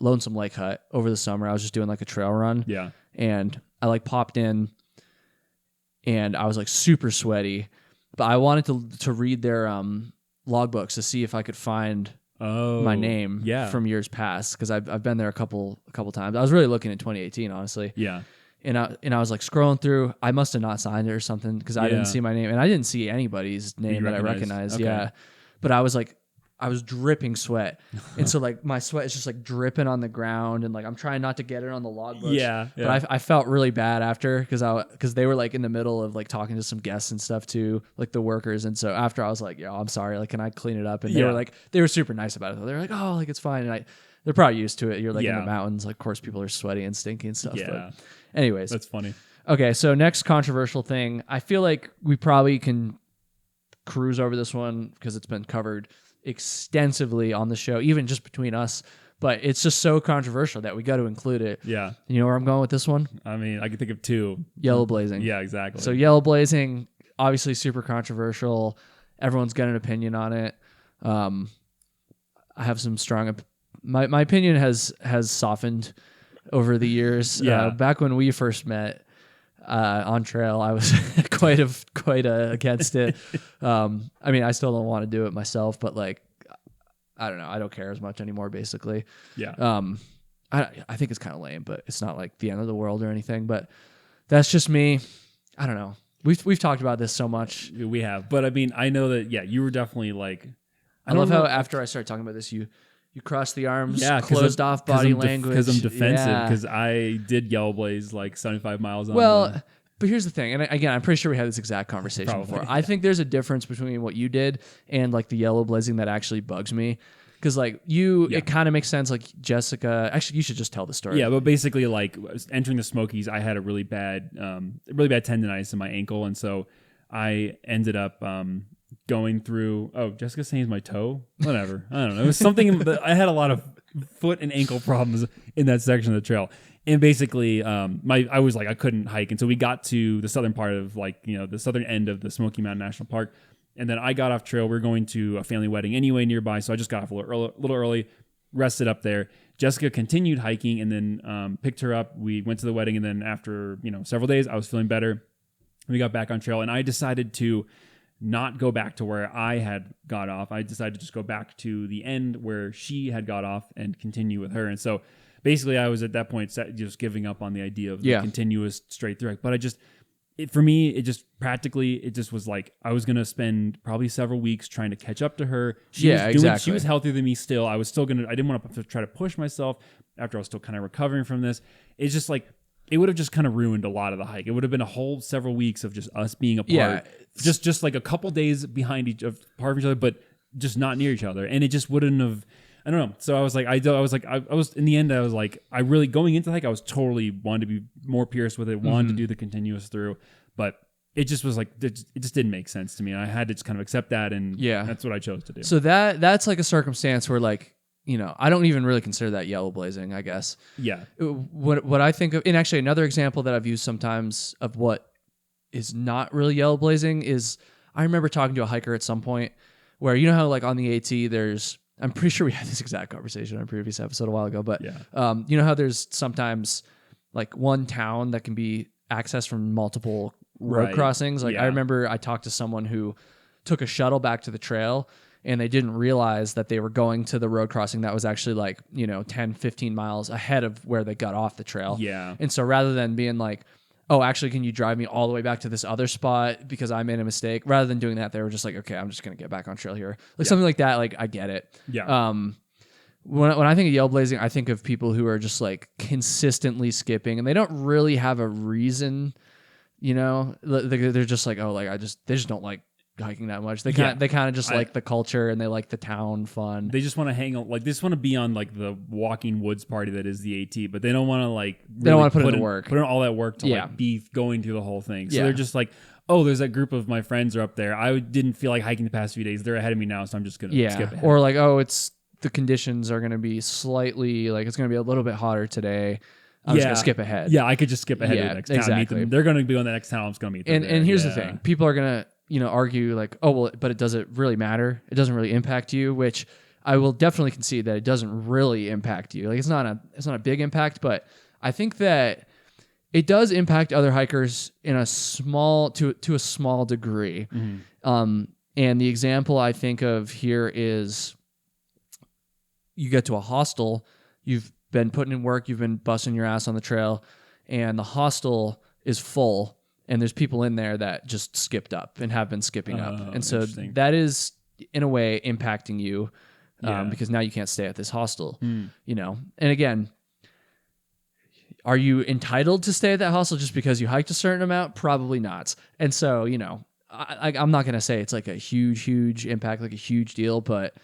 Lonesome Lake Hut over the summer. I was just doing like a trail run. Yeah. And I like popped in, and I was like super sweaty, but I wanted to read their logbooks to see if I could find my name from years past, because I've been there a couple times. I was really looking in 2018, honestly. Yeah. And I was like scrolling through. I must have not signed it or something, because I didn't see my name, and I didn't see anybody's name that I recognized. Okay. Yeah, but I was dripping sweat, and so like my sweat is just like dripping on the ground, and like I'm trying not to get it on the logbooks. Yeah. But I felt really bad after, because they were like in the middle of like talking to some guests and stuff too, like the workers. And so after I was like, yo, I'm sorry, like can I clean it up? And they were super nice about it. They were like, oh, like it's fine. And they're probably used to it. You're like in the mountains, like of course people are sweaty and stinky and stuff. Yeah. But anyways, that's funny. Okay, so next controversial thing. I feel like we probably can cruise over this one because it's been covered extensively on the show, even just between us. But it's just so controversial that we got to include it. Yeah. You know where I'm going with this one? I mean, I can think of 2. Yellow blazing. Yeah, exactly. So yellow blazing, obviously super controversial. Everyone's got an opinion on it. I have some strong. My opinion has softened over the years. Yeah. Back when we first met on trail, I was quite against it. I mean, I still don't want to do it myself, but like, I don't know. I don't care as much anymore, basically. Yeah. I think it's kind of lame, but it's not like the end of the world or anything. But that's just me. I don't know. We've talked about this so much. We have, but I mean, I know that you were definitely like. I love how after I started talking about this, you crossed the arms, closed off body language. Because I'm defensive, because I did yellow blaze like 75 miles on. Well, but here's the thing, and again, I'm pretty sure we had this exact conversation Probably, before. I think there's a difference between what you did and like the yellow blazing that actually bugs me. Because like it kind of makes sense. Like Jessica, actually, you should just tell the story. Yeah, but basically, like entering the Smokies, I had a really bad tendonitis in my ankle, and so I ended up going through. Oh, Jessica's saying it's my toe. Whatever, I don't know. It was something. I had a lot of foot and ankle problems in that section of the trail, and basically, I was like I couldn't hike, and so we got to the southern part of the southern end of the Smoky Mountain National Park. And then I got off trail. We were going to a family wedding anyway nearby, so I just got off a little early, rested up there. Jessica continued hiking and then picked her up. We went to the wedding, and then after several days, I was feeling better. We got back on trail, and I decided to not go back to where I had got off. I decided to just go back to the end where she had got off and continue with her. And so basically, I was at that point just giving up on the idea of the continuous straight through hike. But for me, it just was like I was going to spend probably several weeks trying to catch up to her. She was healthier than me still. I didn't want to try to push myself after I was still kind of recovering from this. It's just like, it would have just kind of ruined a lot of the hike. It would have been a whole several weeks of just us being apart. Yeah. Just like a couple days behind apart from each other, but just not near each other. And it just wouldn't have, I don't know. So I was like, in the end, I was like, I really, going into the hike, I was totally wanted to be more pierced with it, wanted to do the continuous through, but it just was like, it just didn't make sense to me. And I had to just kind of accept that. And that's what I chose to do. So that's like a circumstance where like, I don't even really consider that yellow blazing, I guess. Yeah. What I think of, and actually another example that I've used sometimes of what is not really yellow blazing is, I remember talking to a hiker at some point where, how like on the AT I'm pretty sure we had this exact conversation on a previous episode a while ago, but how there's sometimes like one town that can be accessed from multiple road crossings. Like I remember I talked to someone who took a shuttle back to the trail and they didn't realize that they were going to the road crossing that was actually like, 10, 15 miles ahead of where they got off the trail. Yeah. And so rather than being like, oh, actually, can you drive me all the way back to this other spot because I made a mistake? Rather than doing that, they were just like, okay, I'm just going to get back on trail here. Like something like that, like I get it. Yeah. When I think of yellow blazing, I think of people who are just like consistently skipping and they don't really have a reason, they're just like, oh, like they just don't like hiking that much. They kind of just like the culture and they like the town fun. They just want to hang out, like they just want to be on like the walking woods party that is the AT, but they don't want to like they don't want to put in work. Put in all that work to like be going through the whole thing. So they're just like, oh, there's that group of my friends are up there. I didn't feel like hiking the past few days. They're ahead of me now, so I'm just gonna skip ahead. Or like, oh, the conditions are gonna be slightly like it's gonna be a little bit hotter today. I'm just gonna skip ahead. Yeah, I could just skip ahead to the next town. Meet them. They're gonna be on the next town. I'm just gonna meet them. And here's the thing: people are gonna argue like, oh well, but it doesn't really matter. It doesn't really impact you, which I will definitely concede that it doesn't really impact you. Like it's not a big impact, but I think that it does impact other hikers in a small to a small degree. Mm-hmm. And the example I think of here is you get to a hostel, you've been putting in work, you've been busting your ass on the trail, and the hostel is full. And there's people in there that just skipped up and have been skipping up. And so that is, in a way, impacting you because now you can't stay at this hostel, And again, are you entitled to stay at that hostel just because you hiked a certain amount? Probably not. And so, I'm not going to say it's like a huge, huge impact, like a huge deal, but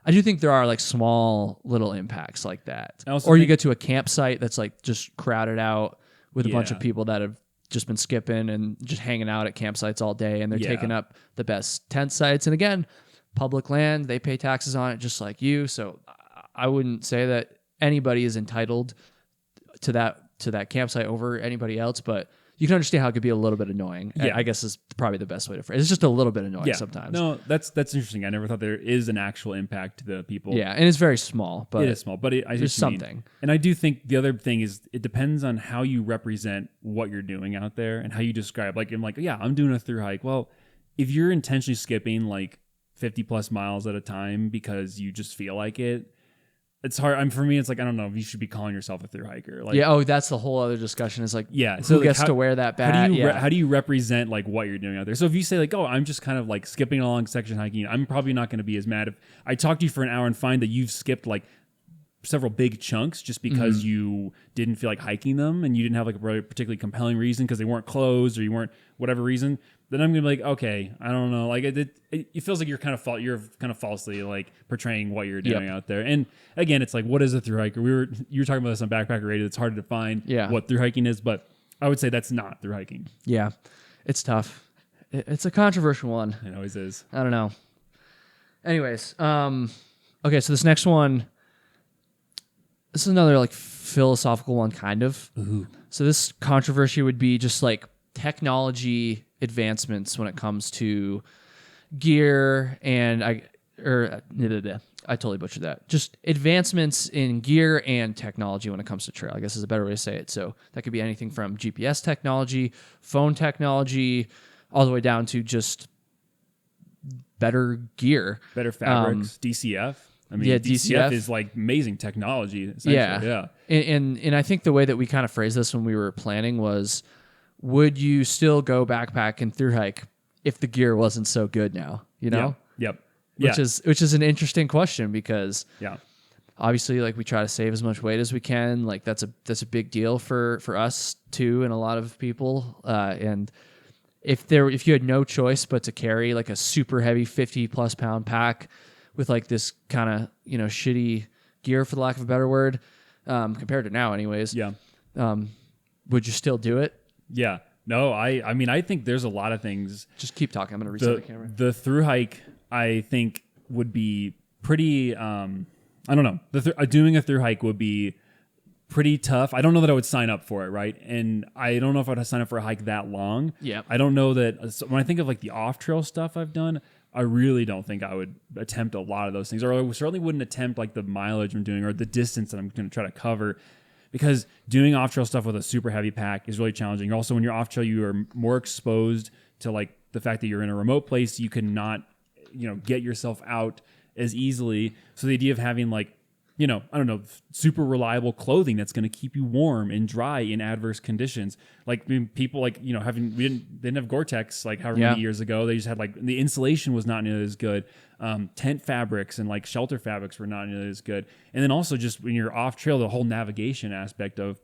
I do think there are like small little impacts like that. Or you get to a campsite that's like just crowded out with a bunch of people that have just been skipping and just hanging out at campsites all day, and they're taking up the best tent sites. And again, public land, they pay taxes on it just like you. So I wouldn't say that anybody is entitled to that campsite over anybody else, but you can understand how it could be a little bit annoying. Yeah. I guess is probably the best way to phrase it. It's just a little bit annoying sometimes. No, that's interesting. I never thought there is an actual impact to the people. Yeah, and it's very small. But it is small, but there's something. And I do think the other thing is it depends on how you represent what you're doing out there and how you describe. Like, I'm doing a through hike. Well, if you're intentionally skipping like 50 plus miles at a time because you just feel like it, it's hard. For me, it's like, I don't know if you should be calling yourself a thru hiker. Like, yeah. Oh, that's the whole other discussion. Is like, yeah. who So like, gets to wear that bat? How do you represent like what you're doing out there? So if you say like, oh, I'm just kind of like skipping along section hiking, I'm probably not going to be as mad if I talk to you for an hour and find that you've skipped like several big chunks just because you didn't feel like hiking them and you didn't have like a really particularly compelling reason because they weren't closed or you weren't whatever reason. Then I'm gonna be like, okay, I don't know. Like it feels like you're kind of falsely like portraying what you're doing out there. And again, it's like, what is a thru hiker? You were talking about this on Backpacker Radio. It's hard to define what thru hiking is, but I would say that's not thru hiking. Yeah, it's tough. It's a controversial one. It always is. I don't know. Anyways, okay, so this next one, this is another like philosophical one, kind of. Ooh. So this controversy would be just like technology advancements when it comes to gear and I totally butchered that. Just advancements in gear and technology when it comes to trail, I guess is a better way to say it. So that could be anything from GPS technology, phone technology, all the way down to just better gear. Better fabrics, DCF. I mean, DCF is like amazing technology. Yeah. And I think the way that we kind of phrased this when we were planning was, would you still go backpack and thru hike if the gear wasn't so good now? You know? Yep. Which is an interesting question because obviously like we try to save as much weight as we can. Like that's a big deal for us too and a lot of people. And if you had no choice but to carry like a super heavy 50+ pound pack with like this kind of, shitty gear, for the lack of a better word, compared to now anyways. Yeah. Would you still do it? Yeah. No, I mean, I think there's a lot of things. Just keep talking. I'm going to reset the camera. The thru hike, I think, would be pretty, I don't know. Doing a thru hike would be pretty tough. I don't know that I would sign up for it, right? And I don't know if I'd sign up for a hike that long. Yeah. I don't know that, when I think of like the off-trail stuff I've done, I really don't think I would attempt a lot of those things, or I certainly wouldn't attempt like the mileage I'm doing or the distance that I'm going to try to cover, because doing off-trail stuff with a super heavy pack is really challenging. Also, when you're off-trail, you are more exposed to like the fact that you're in a remote place. You cannot, get yourself out as easily. So the idea of having like, I don't know, super reliable clothing that's going to keep you warm and dry in adverse conditions. Like, I mean, people like, they didn't have Gore-Tex like however many years ago. They just had like, the insulation was not nearly as good. Tent fabrics and like shelter fabrics were not nearly as good. And then also just when you're off trail, the whole navigation aspect of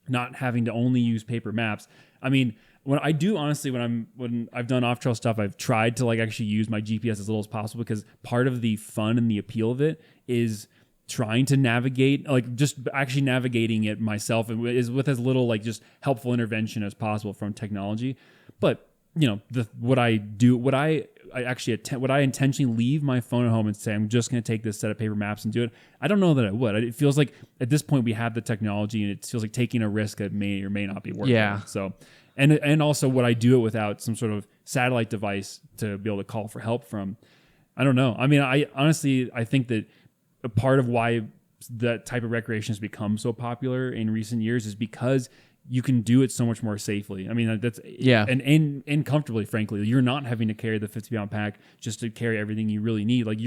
not having to only use paper maps. I mean, when I've done off trail stuff, I've tried to like actually use my GPS as little as possible, because part of the fun and the appeal of it is trying to navigate, like just actually navigating it myself, and is with as little like just helpful intervention as possible from technology. But what I intentionally leave my phone at home and say I'm just going to take this set of paper maps and do it, I don't know that I would. It feels like at this point we have the technology, and it feels like taking a risk that may or may not be worth it. So, and also would I do it without some sort of satellite device to be able to call for help from? I don't know. I mean, I think that a part of why that type of recreation has become so popular in recent years is because you can do it so much more safely. I mean, that's and comfortably, frankly. You're not having to carry the 50-pound pack just to carry everything you really need. Like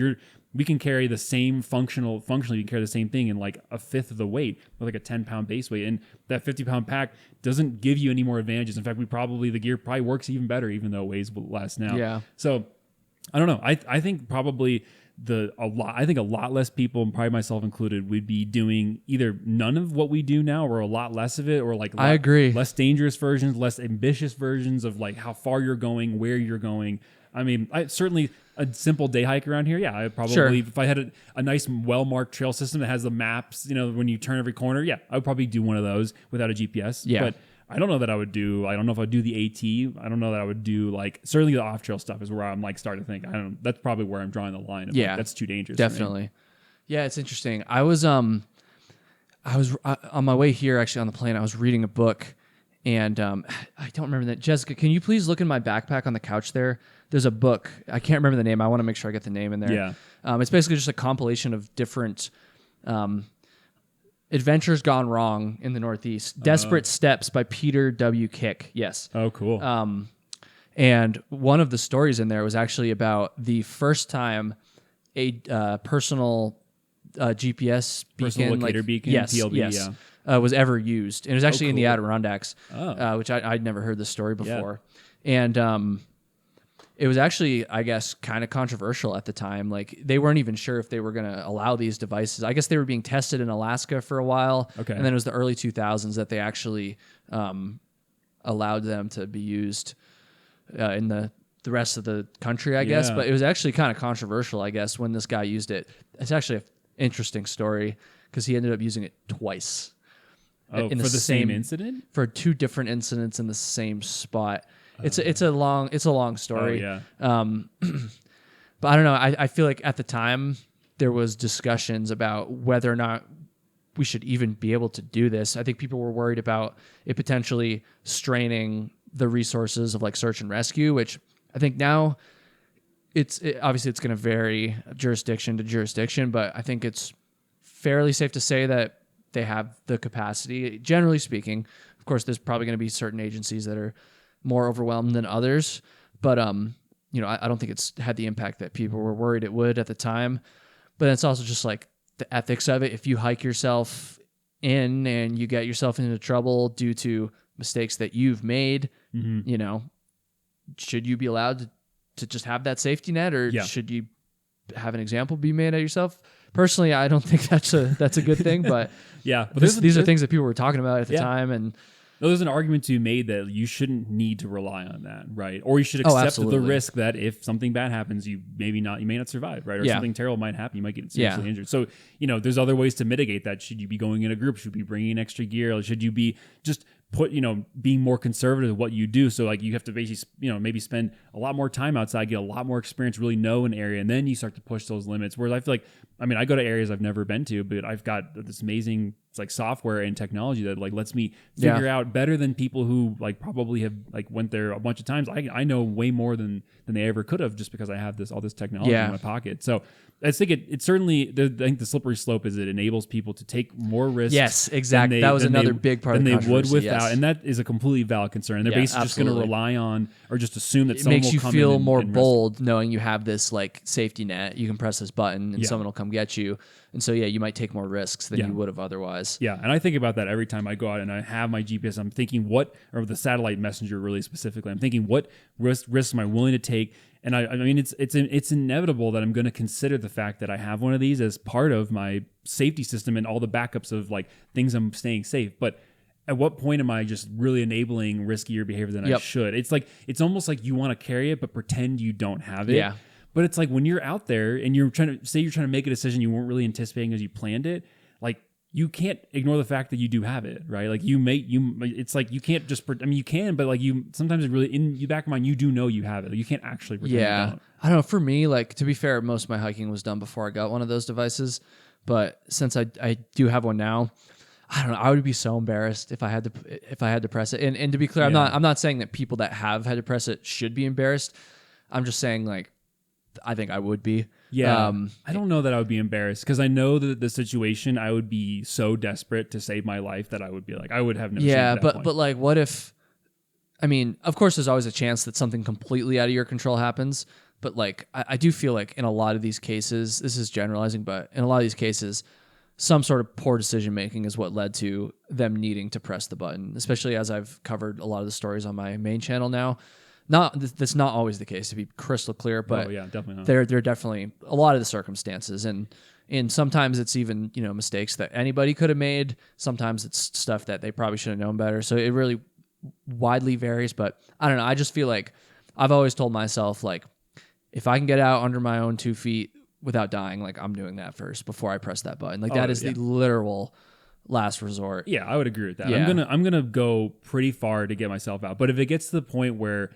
we can carry the same functionally, you can carry the same thing in like a fifth of the weight with like a 10-pound base weight. And that 50-pound pack doesn't give you any more advantages. In fact, the gear probably works even better, even though it weighs less now. Yeah. So I don't know. I think probably a lot less people, and probably myself included, would be doing either none of what we do now or a lot less of it, or like I agree, less dangerous versions, less ambitious versions of like how far you're going, where you're going. I mean, certainly a simple day hike around here. Yeah, I probably, if I had a nice well-marked trail system that has the maps, when you turn every corner, yeah, I would probably do one of those without a GPS. Yeah. But I don't know that I would do. I don't know if I'd do the AT. I don't know that I would do like, certainly the off trail stuff is where I'm like starting to think. I don't know. That's probably where I'm drawing the line. Of like, that's too dangerous. Definitely. Yeah, it's interesting. I was on my way here actually on the plane. I was reading a book, and I don't remember that. Jessica, can you please look in my backpack on the couch there? There's a book. I can't remember the name. I want to make sure I get the name in there. Yeah. It's basically just a compilation of different adventures gone wrong in the Northeast. Desperate Steps by Peter W. Kick. Yes. Oh, cool. And one of the stories in there was actually about the first time a personal GPS Personal beacon, locator beacon, yes, PLB, yes, was ever used. And it was actually in the cool. Adirondacks, Oh. which I'd never heard this story before. And it was actually, I guess, kind of controversial at the time. Like, they weren't even sure if they were going to allow these devices. I guess they were being tested in Alaska for a while. Okay. And then it was the early 2000s that they actually allowed them to be used in the rest of the country, I guess. But it was actually kind of controversial, I guess, when this guy used it. It's actually an interesting story because he ended up using it twice. Oh, for the same incident? For 2 different incidents in the same spot. It's a long story. Oh, yeah. But I don't know. I feel like at the time there was discussions about whether or not we should even be able to do this. I think people were worried about it potentially straining the resources of like search and rescue, which I think now obviously it's going to vary jurisdiction to jurisdiction, but I think it's fairly safe to say that they have the capacity, generally speaking. Of course, there's probably going to be certain agencies that are more overwhelmed than others, but you know, I don't think it's had the impact that people were worried it would at the time. But it's also just like the ethics of it. If you hike yourself in and you get yourself into trouble due to mistakes that you've made, you know, should you be allowed to just have that safety net, or should you have an example be made of yourself? Personally, I don't think that's a good thing, but but these are things that people were talking about at the time, and there's an argument to be made that you shouldn't need to rely on that, right? Or you should accept the risk that if something bad happens, you may not survive, right? Or something terrible might happen, you might get seriously injured. So, you know, there's other ways to mitigate that. Should you be going in a group? Should you be bringing extra gear? Or should you be just being more conservative in what you do? So like you have to basically, maybe spend a lot more time outside, get a lot more experience, really know an area, and then you start to push those limits. Whereas I feel like, I go to areas I've never been to, but I've got this amazing software and technology that like lets me figure out better than people who like probably have like went there a bunch of times. I know way more than they ever could have, just because I have all this technology in my pocket. So I think it certainly, I think the slippery slope is it enables people to take more risks. Yes, exactly. That was another big part of the controversy. Than they would without, and that is a completely valid concern. And they're basically just going to rely on or just assume that someone will come in. It makes you feel more bold knowing you have this like safety net. You can press this button and someone will come get you. And so, you might take more risks than you would have otherwise. Yeah, and I think about that every time I go out and I have my GPS. I'm thinking or the satellite messenger really specifically, I'm thinking what risks am I willing to take? And I mean, it's inevitable that I'm going to consider the fact that I have one of these as part of my safety system and all the backups of like things I'm staying safe. But at what point am I just really enabling riskier behavior than I should? It's like, it's almost like you want to carry it, but pretend you don't have it. Yeah. But it's like when you're out there and you're trying to make a decision you weren't really anticipating as you planned it, like you can't ignore the fact that you do have it, right? Like it's like you can't just, you can, but like sometimes it really, in the back of mind, you do know you have it. You can't actually pretend you don't. I don't know. For me, like, to be fair, most of my hiking was done before I got one of those devices. But since I do have one now, I don't know. I would be so embarrassed if I had to press it. And to be clear, I'm not saying that people that have had to press it should be embarrassed. I'm just saying, like, I think I would be. Yeah. I don't know that I would be embarrassed because I know that the situation, I would be so desperate to save my life that I would be like, I would have no shame at that point. But like, what if, of course there's always a chance that something completely out of your control happens. But like, I do feel like in a lot of these cases, this is generalizing, but in a lot of these cases, some sort of poor decision-making is what led to them needing to press the button, especially as I've covered a lot of the stories on my main channel now. That's not always the case, to be crystal clear, but definitely not. There are definitely a lot of the circumstances, and sometimes it's even mistakes that anybody could have made. Sometimes it's stuff that they probably should have known better. So it really widely varies, but I don't know. I just feel like I've always told myself, like, if I can get out under my own 2 feet without dying, like, I'm doing that first before I press that button. Like, that is the literal last resort. Yeah, I would agree with that. Yeah. I'm gonna go pretty far to get myself out, but if it gets to the point where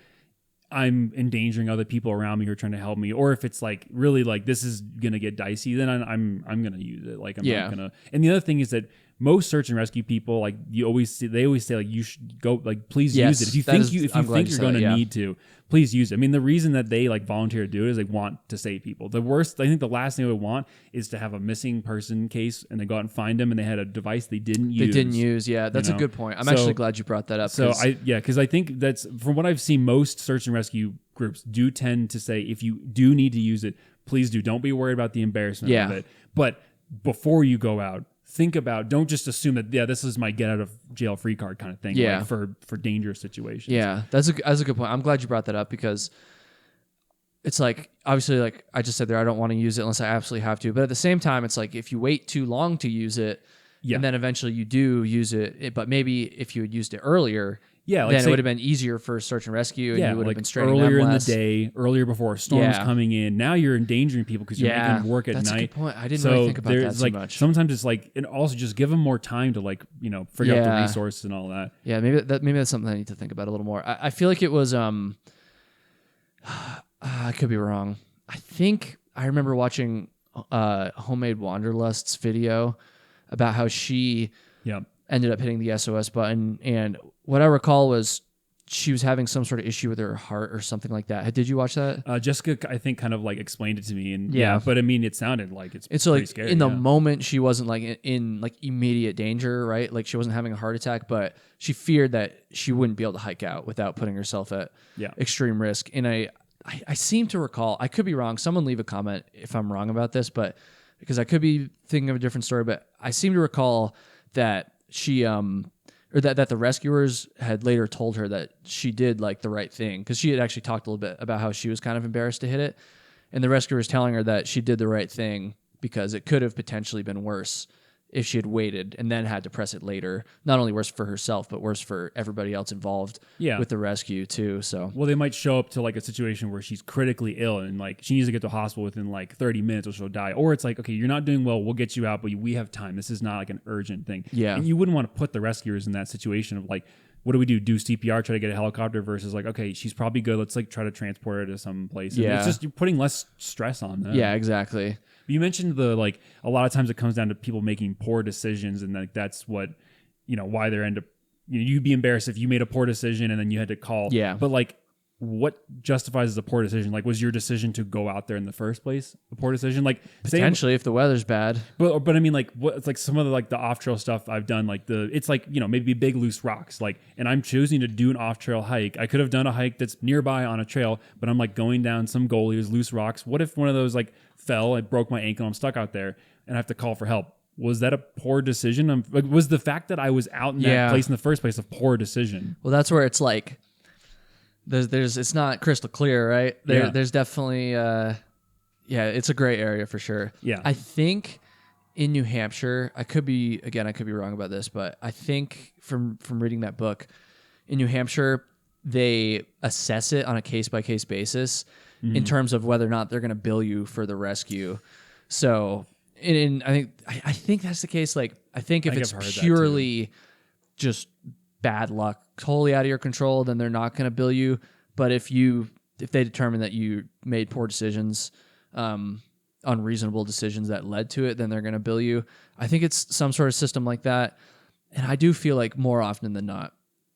I'm endangering other people around me who are trying to help me, or if it's like really like this is gonna get dicey, then I'm gonna use it. Like I'm not gonna. And the other thing is that most search and rescue people, like they always say like you should go, like, please use it if you think you're gonna need to. Please use it. I mean, the reason that they like volunteer to do it is they want to save people. I think the last thing they would want is to have a missing person case and they go out and find them and they had a device they didn't use. Yeah, that's a good point. I'm actually glad you brought that up. So because I think that's, from what I've seen, most search and rescue groups do tend to say if you do need to use it, please do. Don't be worried about the embarrassment of it. But before you go out, think about, don't just assume that, this is my get out of jail free card kind of thing. Yeah. Like for dangerous situations. Yeah, that's a good point. I'm glad you brought that up because it's like, obviously, like I just said there, I don't want to use it unless I absolutely have to. But at the same time, it's like if you wait too long to use it, and then eventually you do use it, but maybe if you had used it earlier, like then it would have been easier for search and rescue, and you would have been straining earlier them in less. the day, earlier before a storm's coming in. Now you're endangering people because you're making them work at that's night. A good point. I didn't really think about that too much. Sometimes it's like, and also just give them more time to like, figure out the resources and all that. Yeah, maybe that's something I need to think about a little more. I feel like it was I could be wrong. I think I remember watching Homemade Wanderlust's video about how she ended up hitting the SOS button, and what I recall was she was having some sort of issue with her heart or something like that. Did you watch that? Jessica, I think, kind of like explained it to me, and but I mean, it sounded like it's pretty like scary. In the moment, she wasn't like in like immediate danger, right? Like she wasn't having a heart attack, but she feared that she wouldn't be able to hike out without putting herself at extreme risk. And I seem to recall, I could be wrong. Someone leave a comment if I'm wrong about this, but because I could be thinking of a different story, but I seem to recall that she or that the rescuers had later told her that she did like the right thing, because she had actually talked a little bit about how she was kind of embarrassed to hit it, and the rescuers telling her that she did the right thing because it could have potentially been worse if she had waited and then had to press it later. Not only worse for herself, but worse for everybody else involved with the rescue too. So, well, they might show up to like a situation where she's critically ill and like she needs to get to the hospital within like 30 minutes or she'll die. Or it's like, okay, you're not doing well, we'll get you out, but we have time. This is not like an urgent thing. Yeah. And you wouldn't want to put the rescuers in that situation of like, what do we do? Do CPR, try to get a helicopter, versus like, okay, she's probably good. Let's like try to transport her to some place. And it's just, you're putting less stress on them. Yeah, exactly. You mentioned the like a lot of times it comes down to people making poor decisions, and like that's what why they end up. You'd be embarrassed if you made a poor decision and then you had to call. Yeah. But like, what justifies as a poor decision? Like, was your decision to go out there in the first place a poor decision? Like potentially if the weather's bad. But I mean, like, what it's like some of the like the off trail stuff I've done, like it's like maybe big loose rocks, like, and I'm choosing to do an off trail hike. I could have done a hike that's nearby on a trail, but I'm like going down some gully, there's loose rocks. What if one of those like fell, I broke my ankle, I'm stuck out there, and I have to call for help? Was that a poor decision? Was the fact that I was out in that place in the first place a poor decision? Well, that's where it's like there's it's not crystal clear, right? There's definitely it's a gray area for sure. Yeah. I think in New Hampshire, I could be wrong about this, but I think from reading that book, in New Hampshire, they assess it on a case by case basis in terms of whether or not they're going to bill you for the rescue. So, I think that's the case. Like, I think if it's purely just bad luck, totally out of your control, then they're not going to bill you. But if they determine that you made poor decisions, unreasonable decisions that led to it, then they're going to bill you. I think it's some sort of system like that. And I do feel like more often than not,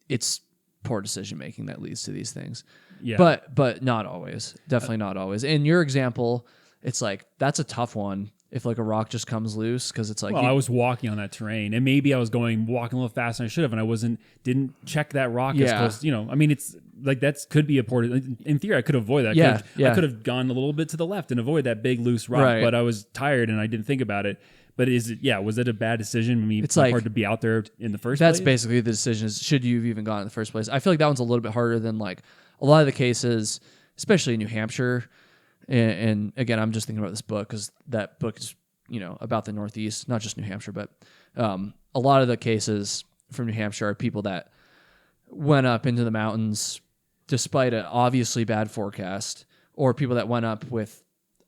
it's poor decision making that leads to these things. Yeah. But not always. Definitely not always. In your example, it's like that's a tough one. If like a rock just comes loose, because it's like, well, I was walking on that terrain, and maybe I was walking a little faster than I should have, and I didn't check that rock as close. I mean, it's like that could be a poor. In theory, I could avoid that. I could have gone a little bit to the left and avoid that big loose rock, but I was tired and I didn't think about it. But was it a bad decision? I mean, it's hard to be out there in the first place. That's basically the decision: is should you have even gone in the first place? I feel like that one's a little bit harder than like a lot of the cases, especially in New Hampshire. And again, I'm just thinking about this book because that book is about the Northeast, not just New Hampshire, but a lot of the cases from New Hampshire are people that went up into the mountains despite an obviously bad forecast, or people that went up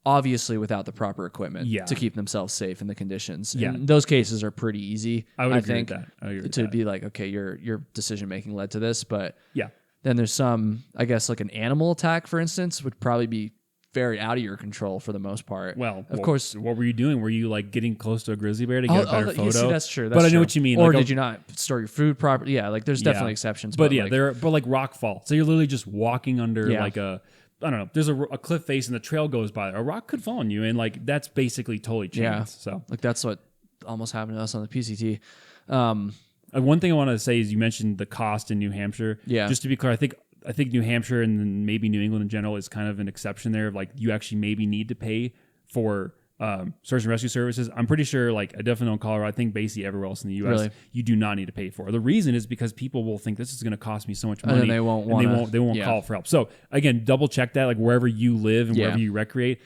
obviously without the proper equipment to keep themselves safe in the conditions. Yeah. And those cases are pretty easy. I think with that. I agree with to that. be like, okay, your decision making led to this, but yeah. Then there's some, I guess, like an animal attack, for instance, would probably be very out of your control for the most part. Well, of course. What were you doing? Were you like getting close to a grizzly bear to get a better photo? See, that's true. But I know what you mean. Or like did you not store your food properly? Yeah, like there's definitely exceptions. But like rock fall. So you're literally just walking under like I don't know. There's a cliff face and the trail goes by. A rock could fall on you, and like that's basically totally chance. So like that's what almost happened to us on the PCT. One thing I wanted to say is you mentioned the cost in New Hampshire. Yeah. Just to be clear, I think New Hampshire and then maybe New England in general is kind of an exception there. Of like you actually maybe need to pay for search and rescue services. I'm pretty sure, like, I definitely know in Colorado, I think basically everywhere else in the U.S., Really? you do not need to pay for it. The reason is because people will think this is going to cost me so much money, And then they won't call for help. So again, double check that, like wherever you live and wherever you recreate,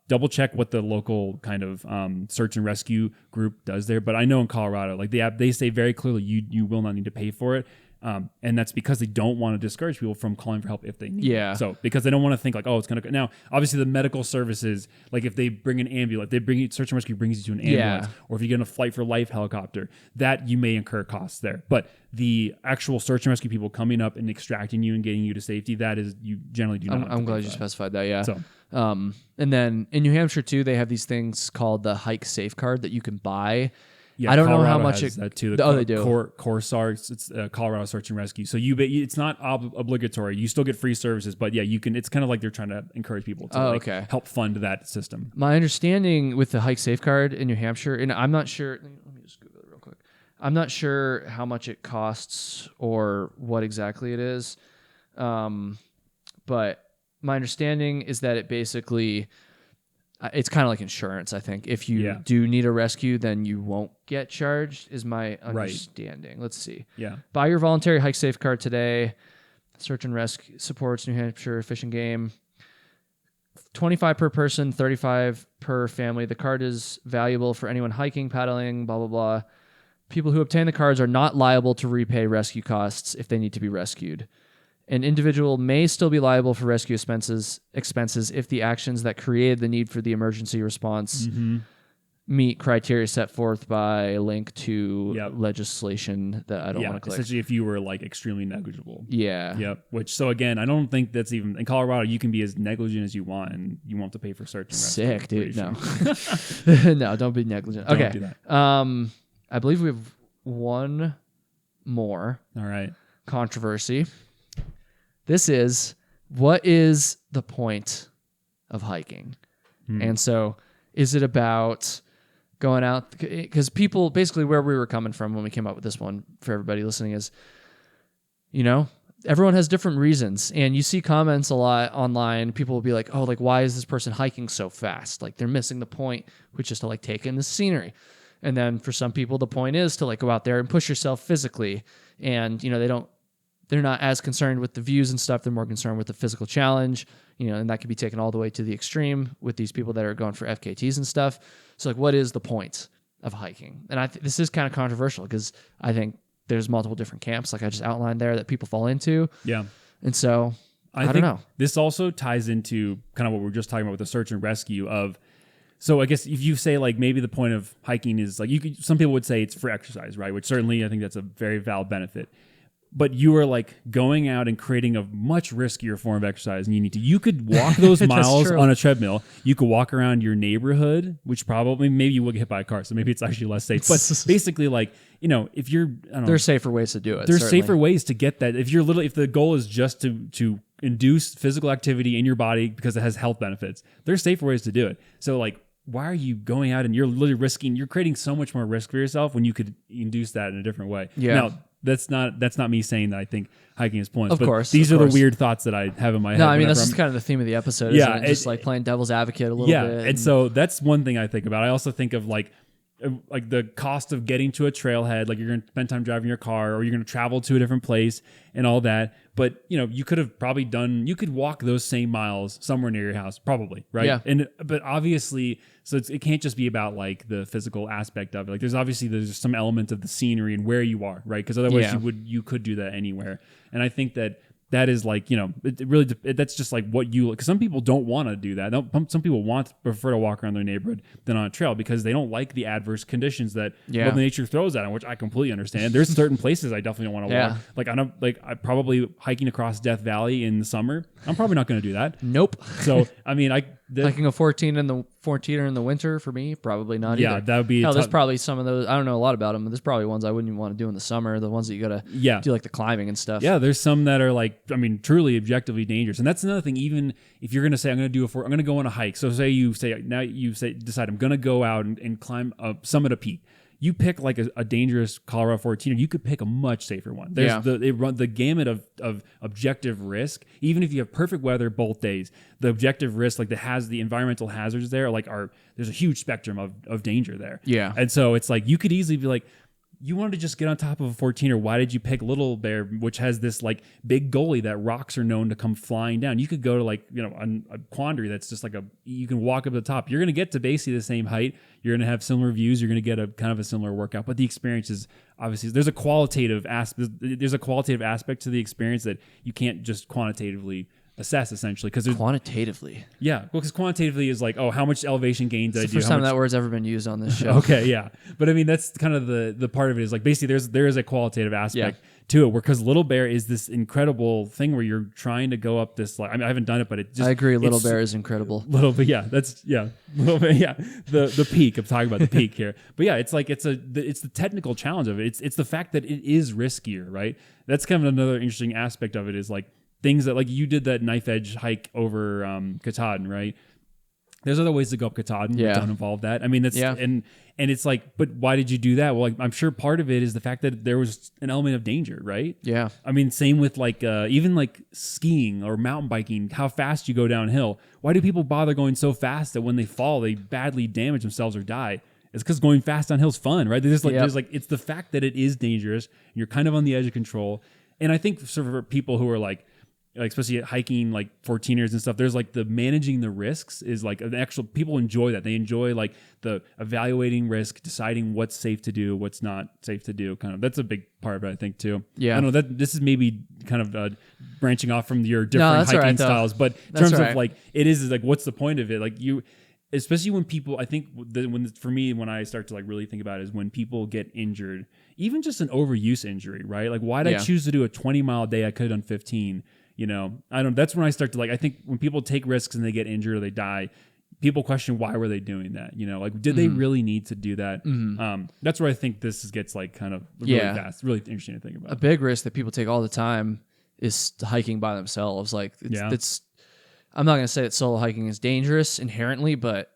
double check what the local kind of search and rescue group does there. But I know in Colorado, like they say very clearly, you will not need to pay for it. And that's because they don't want to discourage people from calling for help if they need it. So because they don't want to think like, oh, it's going to now, obviously the medical services, like if they bring an ambulance, they bring you, search and rescue brings you to an ambulance, or if you get on a flight for life helicopter, that you may incur costs there. But the actual search and rescue people coming up and extracting you and getting you to safety, that is, you generally do not. I'm glad you specified that. Yeah. So, and then in New Hampshire too, they have these things called the Hike Safe Card that you can buy. yeah, I don't Colorado know how much has it. that too. They do. CORSAR, it's Colorado Search and Rescue. So it's not obligatory. You still get free services, but yeah, you can. It's kind of like they're trying to encourage people to help fund that system. My understanding with the Hike Safe Card in New Hampshire, and I'm not sure. Let me just Google it real quick. I'm not sure how much it costs or what exactly it is, but my understanding is that it basically. It's kind of like insurance, I think. If you do need a rescue, then you won't get charged, is my understanding. Right. Let's see. Yeah. Buy your voluntary Hike Safe Card today. Search and Rescue supports New Hampshire Fish and Game. $25 per person, $35 per family. The card is valuable for anyone hiking, paddling, blah, blah, blah. People who obtain the cards are not liable to repay rescue costs if they need to be rescued. An individual may still be liable for rescue expenses if the actions that created the need for the emergency response meet criteria set forth by a link to legislation that I don't want to click. Essentially, if you were like extremely negligible. Yeah. Yep. Which, so again, I don't think that's even in Colorado. You can be as negligent as you want, and you won't have to pay for search and rescue. Sick, dude. No, no, don't be negligent. Don't do that. I believe we have one more. All right. Controversy. This is, what is the point of hiking? And so is it about going out? Because people, basically where we were coming from when we came up with this one for everybody listening is, everyone has different reasons. And you see comments a lot online. People will be like, oh, like, why is this person hiking so fast? Like, they're missing the point, which is to like take in the scenery. And then for some people, the point is to like go out there and push yourself physically. And, they're not as concerned with the views and stuff. They're more concerned with the physical challenge, and that can be taken all the way to the extreme with these people that are going for FKTs and stuff. So like, what is the point of hiking? And this is kind of controversial because I think there's multiple different camps, like I just outlined there, that people fall into. Yeah. And so I don't know. This also ties into kind of what we were just talking about with the search and rescue of, so I guess if you say like maybe the point of hiking is like, some people would say it's for exercise, right? Which certainly I think that's a very valid benefit. But you are like going out and creating a much riskier form of exercise, and you could walk those miles on a treadmill. You could walk around your neighborhood, which maybe you will get hit by a car, so maybe it's actually less safe. But basically, like, if you're, there's safer ways to do it. There's safer ways to get that. If the goal is just to induce physical activity in your body because it has health benefits, there's safer ways to do it. So like, why are you going out and you're literally you're creating so much more risk for yourself when you could induce that in a different way? Yeah. Now, that's not me saying that I think hiking is pointless. Of course. These are the weird thoughts that I have in my head. No, I mean, that's just kind of the theme of the episode. Yeah. Isn't it? Just like playing devil's advocate a little bit. And so that's one thing I think about. I also think of like the cost of getting to a trailhead, like you're going to spend time driving your car or you're going to travel to a different place and all that. But, you could have probably you could walk those same miles somewhere near your house, probably, right? Yeah. But obviously, so it can't just be about like the physical aspect of it. Like there's some element of the scenery and where you are, right? Because otherwise you could do that anywhere. And I think that is like, that's just like what because some people don't want to do that. Some people prefer to walk around their neighborhood than on a trail because they don't like the adverse conditions that Mother Nature throws at them, which I completely understand. There's certain places I definitely don't want to walk. Like I probably hiking across Death Valley in the summer, I'm probably not going to do that. Nope. So, I mean, hiking a 14er in the winter for me, probably not either. That would be there's probably some of those, I don't know a lot about them, but there's probably ones I wouldn't even want to do in the summer, the ones that you gotta do like the climbing and stuff. Yeah, there's some that are like, I mean, truly objectively dangerous. And that's another thing, even if you're gonna say I'm gonna go on a hike. So decide I'm gonna go out and climb summit a peak. you pick like a dangerous Colorado 14, or you could pick a much safer one. There's they run the gamut of objective risk. Even if you have perfect weather both days, the objective risk, like the environmental hazards there, there's a huge spectrum of danger there. Yeah. And so it's like you could easily be like, you wanted to just get on top of a 14er. Why did you pick Little Bear, which has this like big gully that rocks are known to come flying down? You could go to like, a quandary that's just like you can walk up to the top. You're going to get to basically the same height. You're going to have similar views. You're going to get a kind of a similar workout, but the experience is obviously there's a qualitative aspect to the experience that you can't just quantitatively assess, essentially, because quantitatively. Yeah, well, because quantitatively is like, oh, how much elevation gain did I do? It's the first time that word's ever been used on this show. Okay, yeah, but I mean that's kind of the part of it is like basically there is a qualitative aspect to it, because Little Bear is this incredible thing where you're trying to go up this. Like, I mean, I haven't done it, but I agree. Little Bear is incredible. Little bit, yeah. Little bit, yeah. The peak. I'm talking about the peak here, but yeah, it's like it's the technical challenge of it. It's the fact that it is riskier, right? That's kind of another interesting aspect of it is like. Things that like you did that knife edge hike over Katahdin, right? There's other ways to go up Katahdin that don't involve that. I mean, that's and it's like, but why did you do that? Well, like, I'm sure part of it is the fact that there was an element of danger, right? Yeah. I mean, same with like even like skiing or mountain biking, how fast you go downhill. Why do people bother going so fast that when they fall, they badly damage themselves or die? It's because going fast downhill is fun, right? There's like it's the fact that it is dangerous. And you're kind of on the edge of control, and I think for people who are like especially hiking like 14ers and stuff, there's like the managing the risks is like an actual, people enjoy that. They enjoy like the evaluating risk, deciding what's safe to do, what's not safe to do. Kind of, that's a big part of it, I think, too. Yeah. I don't know, that this is maybe kind of branching off from your different hiking styles, but in terms of like, it is like, what's the point of it? Like especially when people, I think for me, when I start to like really think about it is when people get injured, even just an overuse injury, right? Like, why did I choose to do a 20-mile day? I could have done 15. That's when I start to like, I think when people take risks and they get injured or they die, people question why were they doing that? Like, did they really need to do that? That's where I think this gets like kind of really fast, really interesting to think about. A big risk that people take all the time is hiking by themselves. Like, it's I'm not going to say that solo hiking is dangerous inherently, but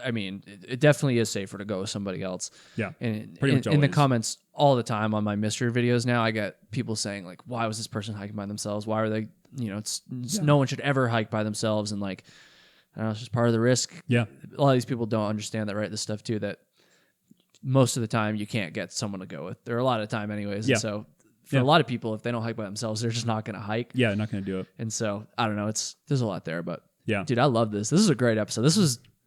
I mean, it definitely is safer to go with somebody else. Yeah. And in the comments all the time on my mystery videos now, I get people saying like, why was this person hiking by themselves? Why are they, no one should ever hike by themselves. And like, I don't know, it's just part of the risk. Yeah. A lot of these people don't understand that, right? This stuff too, that most of the time you can't get someone to go with. There are a lot of time anyways. Yeah. And so for a lot of people, if they don't hike by themselves, they're just not going to hike. Yeah. They're not going to do it. And so I don't know. There's a lot there, but yeah, dude, I love this. This is a great episode.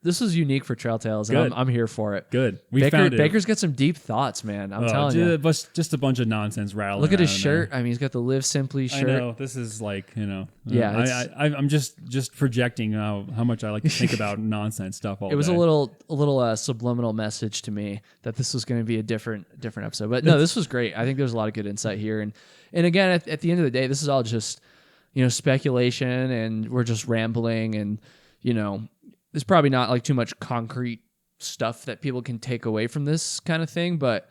This was unique for Trail Tales, and I'm here for it. Good. Baker's got some deep thoughts, man. I'm telling you. Just a bunch of nonsense rattling. Look at his shirt. I mean, he's got the Live Simply shirt. I know. This is like, Yeah. I'm just projecting how much I like to think about nonsense stuff all day. It was a little subliminal message to me that this was going to be a different episode. But no, this was great. I think there's a lot of good insight here. And again, at the end of the day, this is all just, speculation, and we're just rambling, and, there's probably not like too much concrete stuff that people can take away from this kind of thing, but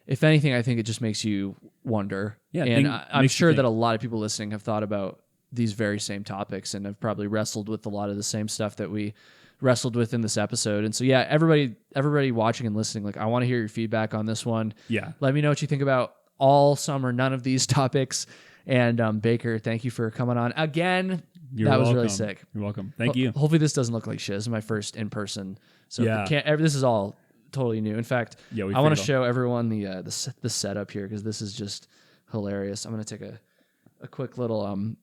if anything, I think it just makes you wonder. Yeah, and I'm sure that a lot of people listening have thought about these very same topics and have probably wrestled with a lot of the same stuff that we wrestled with in this episode. And so, yeah, everybody watching and listening, like, I want to hear your feedback on this one. Yeah, let me know what you think about all, some, or none of these topics. And Baker, thank you for coming on again. You're welcome. Was really sick. You're welcome. Thank you. Hopefully this doesn't look like shit. This is my first in person, so this is all totally new. In fact, I want to show everyone the setup here because this is just hilarious. I'm gonna take a quick little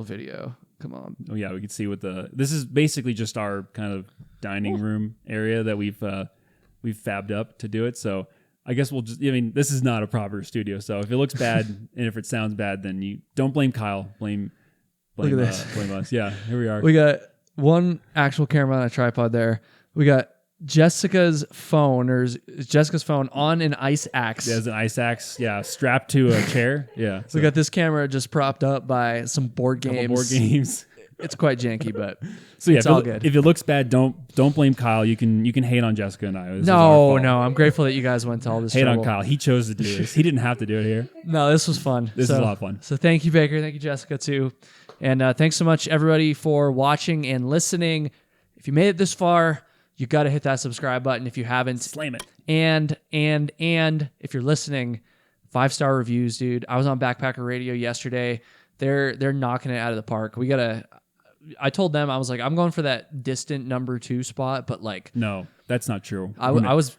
video. Come on. Oh yeah, we can see what this is basically just our kind of dining room area that we've fabbed up to do it. So I guess we'll just. I mean, this is not a proper studio, so if it looks bad and if it sounds bad, then you don't blame Kyle. Look at this. Blame us. Yeah, here we are. We got one actual camera on a tripod there. We got Jessica's phone on an ice axe. There's an ice axe, strapped to a chair. Yeah. So we got this camera just propped up by some board games. It's quite janky, but it's all good. If it looks bad, don't blame Kyle. You can hate on Jessica and I. No, I'm grateful that you guys went to all this trouble. Hate on Kyle. He chose to do this. He didn't have to do it here. No, this was fun. This is a lot of fun. So thank you, Baker. Thank you, Jessica, too. And thanks so much, everybody, for watching and listening. If you made it this far, You got to hit that subscribe button if you haven't. Slam it. And if you're listening, 5-star reviews, dude. I was on Backpacker Radio yesterday. They're knocking it out of the park. I told them, I was like, I'm going for that distant number 2 spot, but like, no, that's not true. I was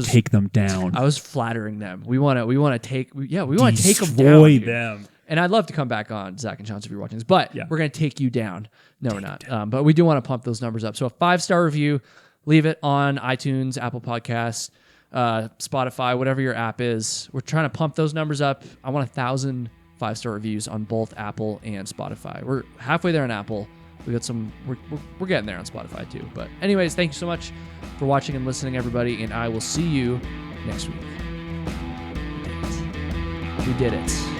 take them down. I was flattering them. We want to take them down. Destroy them. And I'd love to come back on, Zach and Chance, if you're watching this, but we're going to take you down. No, we're not. But we do want to pump those numbers up. So a 5-star review, leave it on iTunes, Apple Podcasts, Spotify, whatever your app is. We're trying to pump those numbers up. I want 1,000 5-star reviews on both Apple and Spotify. We're halfway there on Apple. We got some. We're getting there on Spotify too. But anyways, thank you so much for watching and listening, everybody, and I will see you next week. We did it.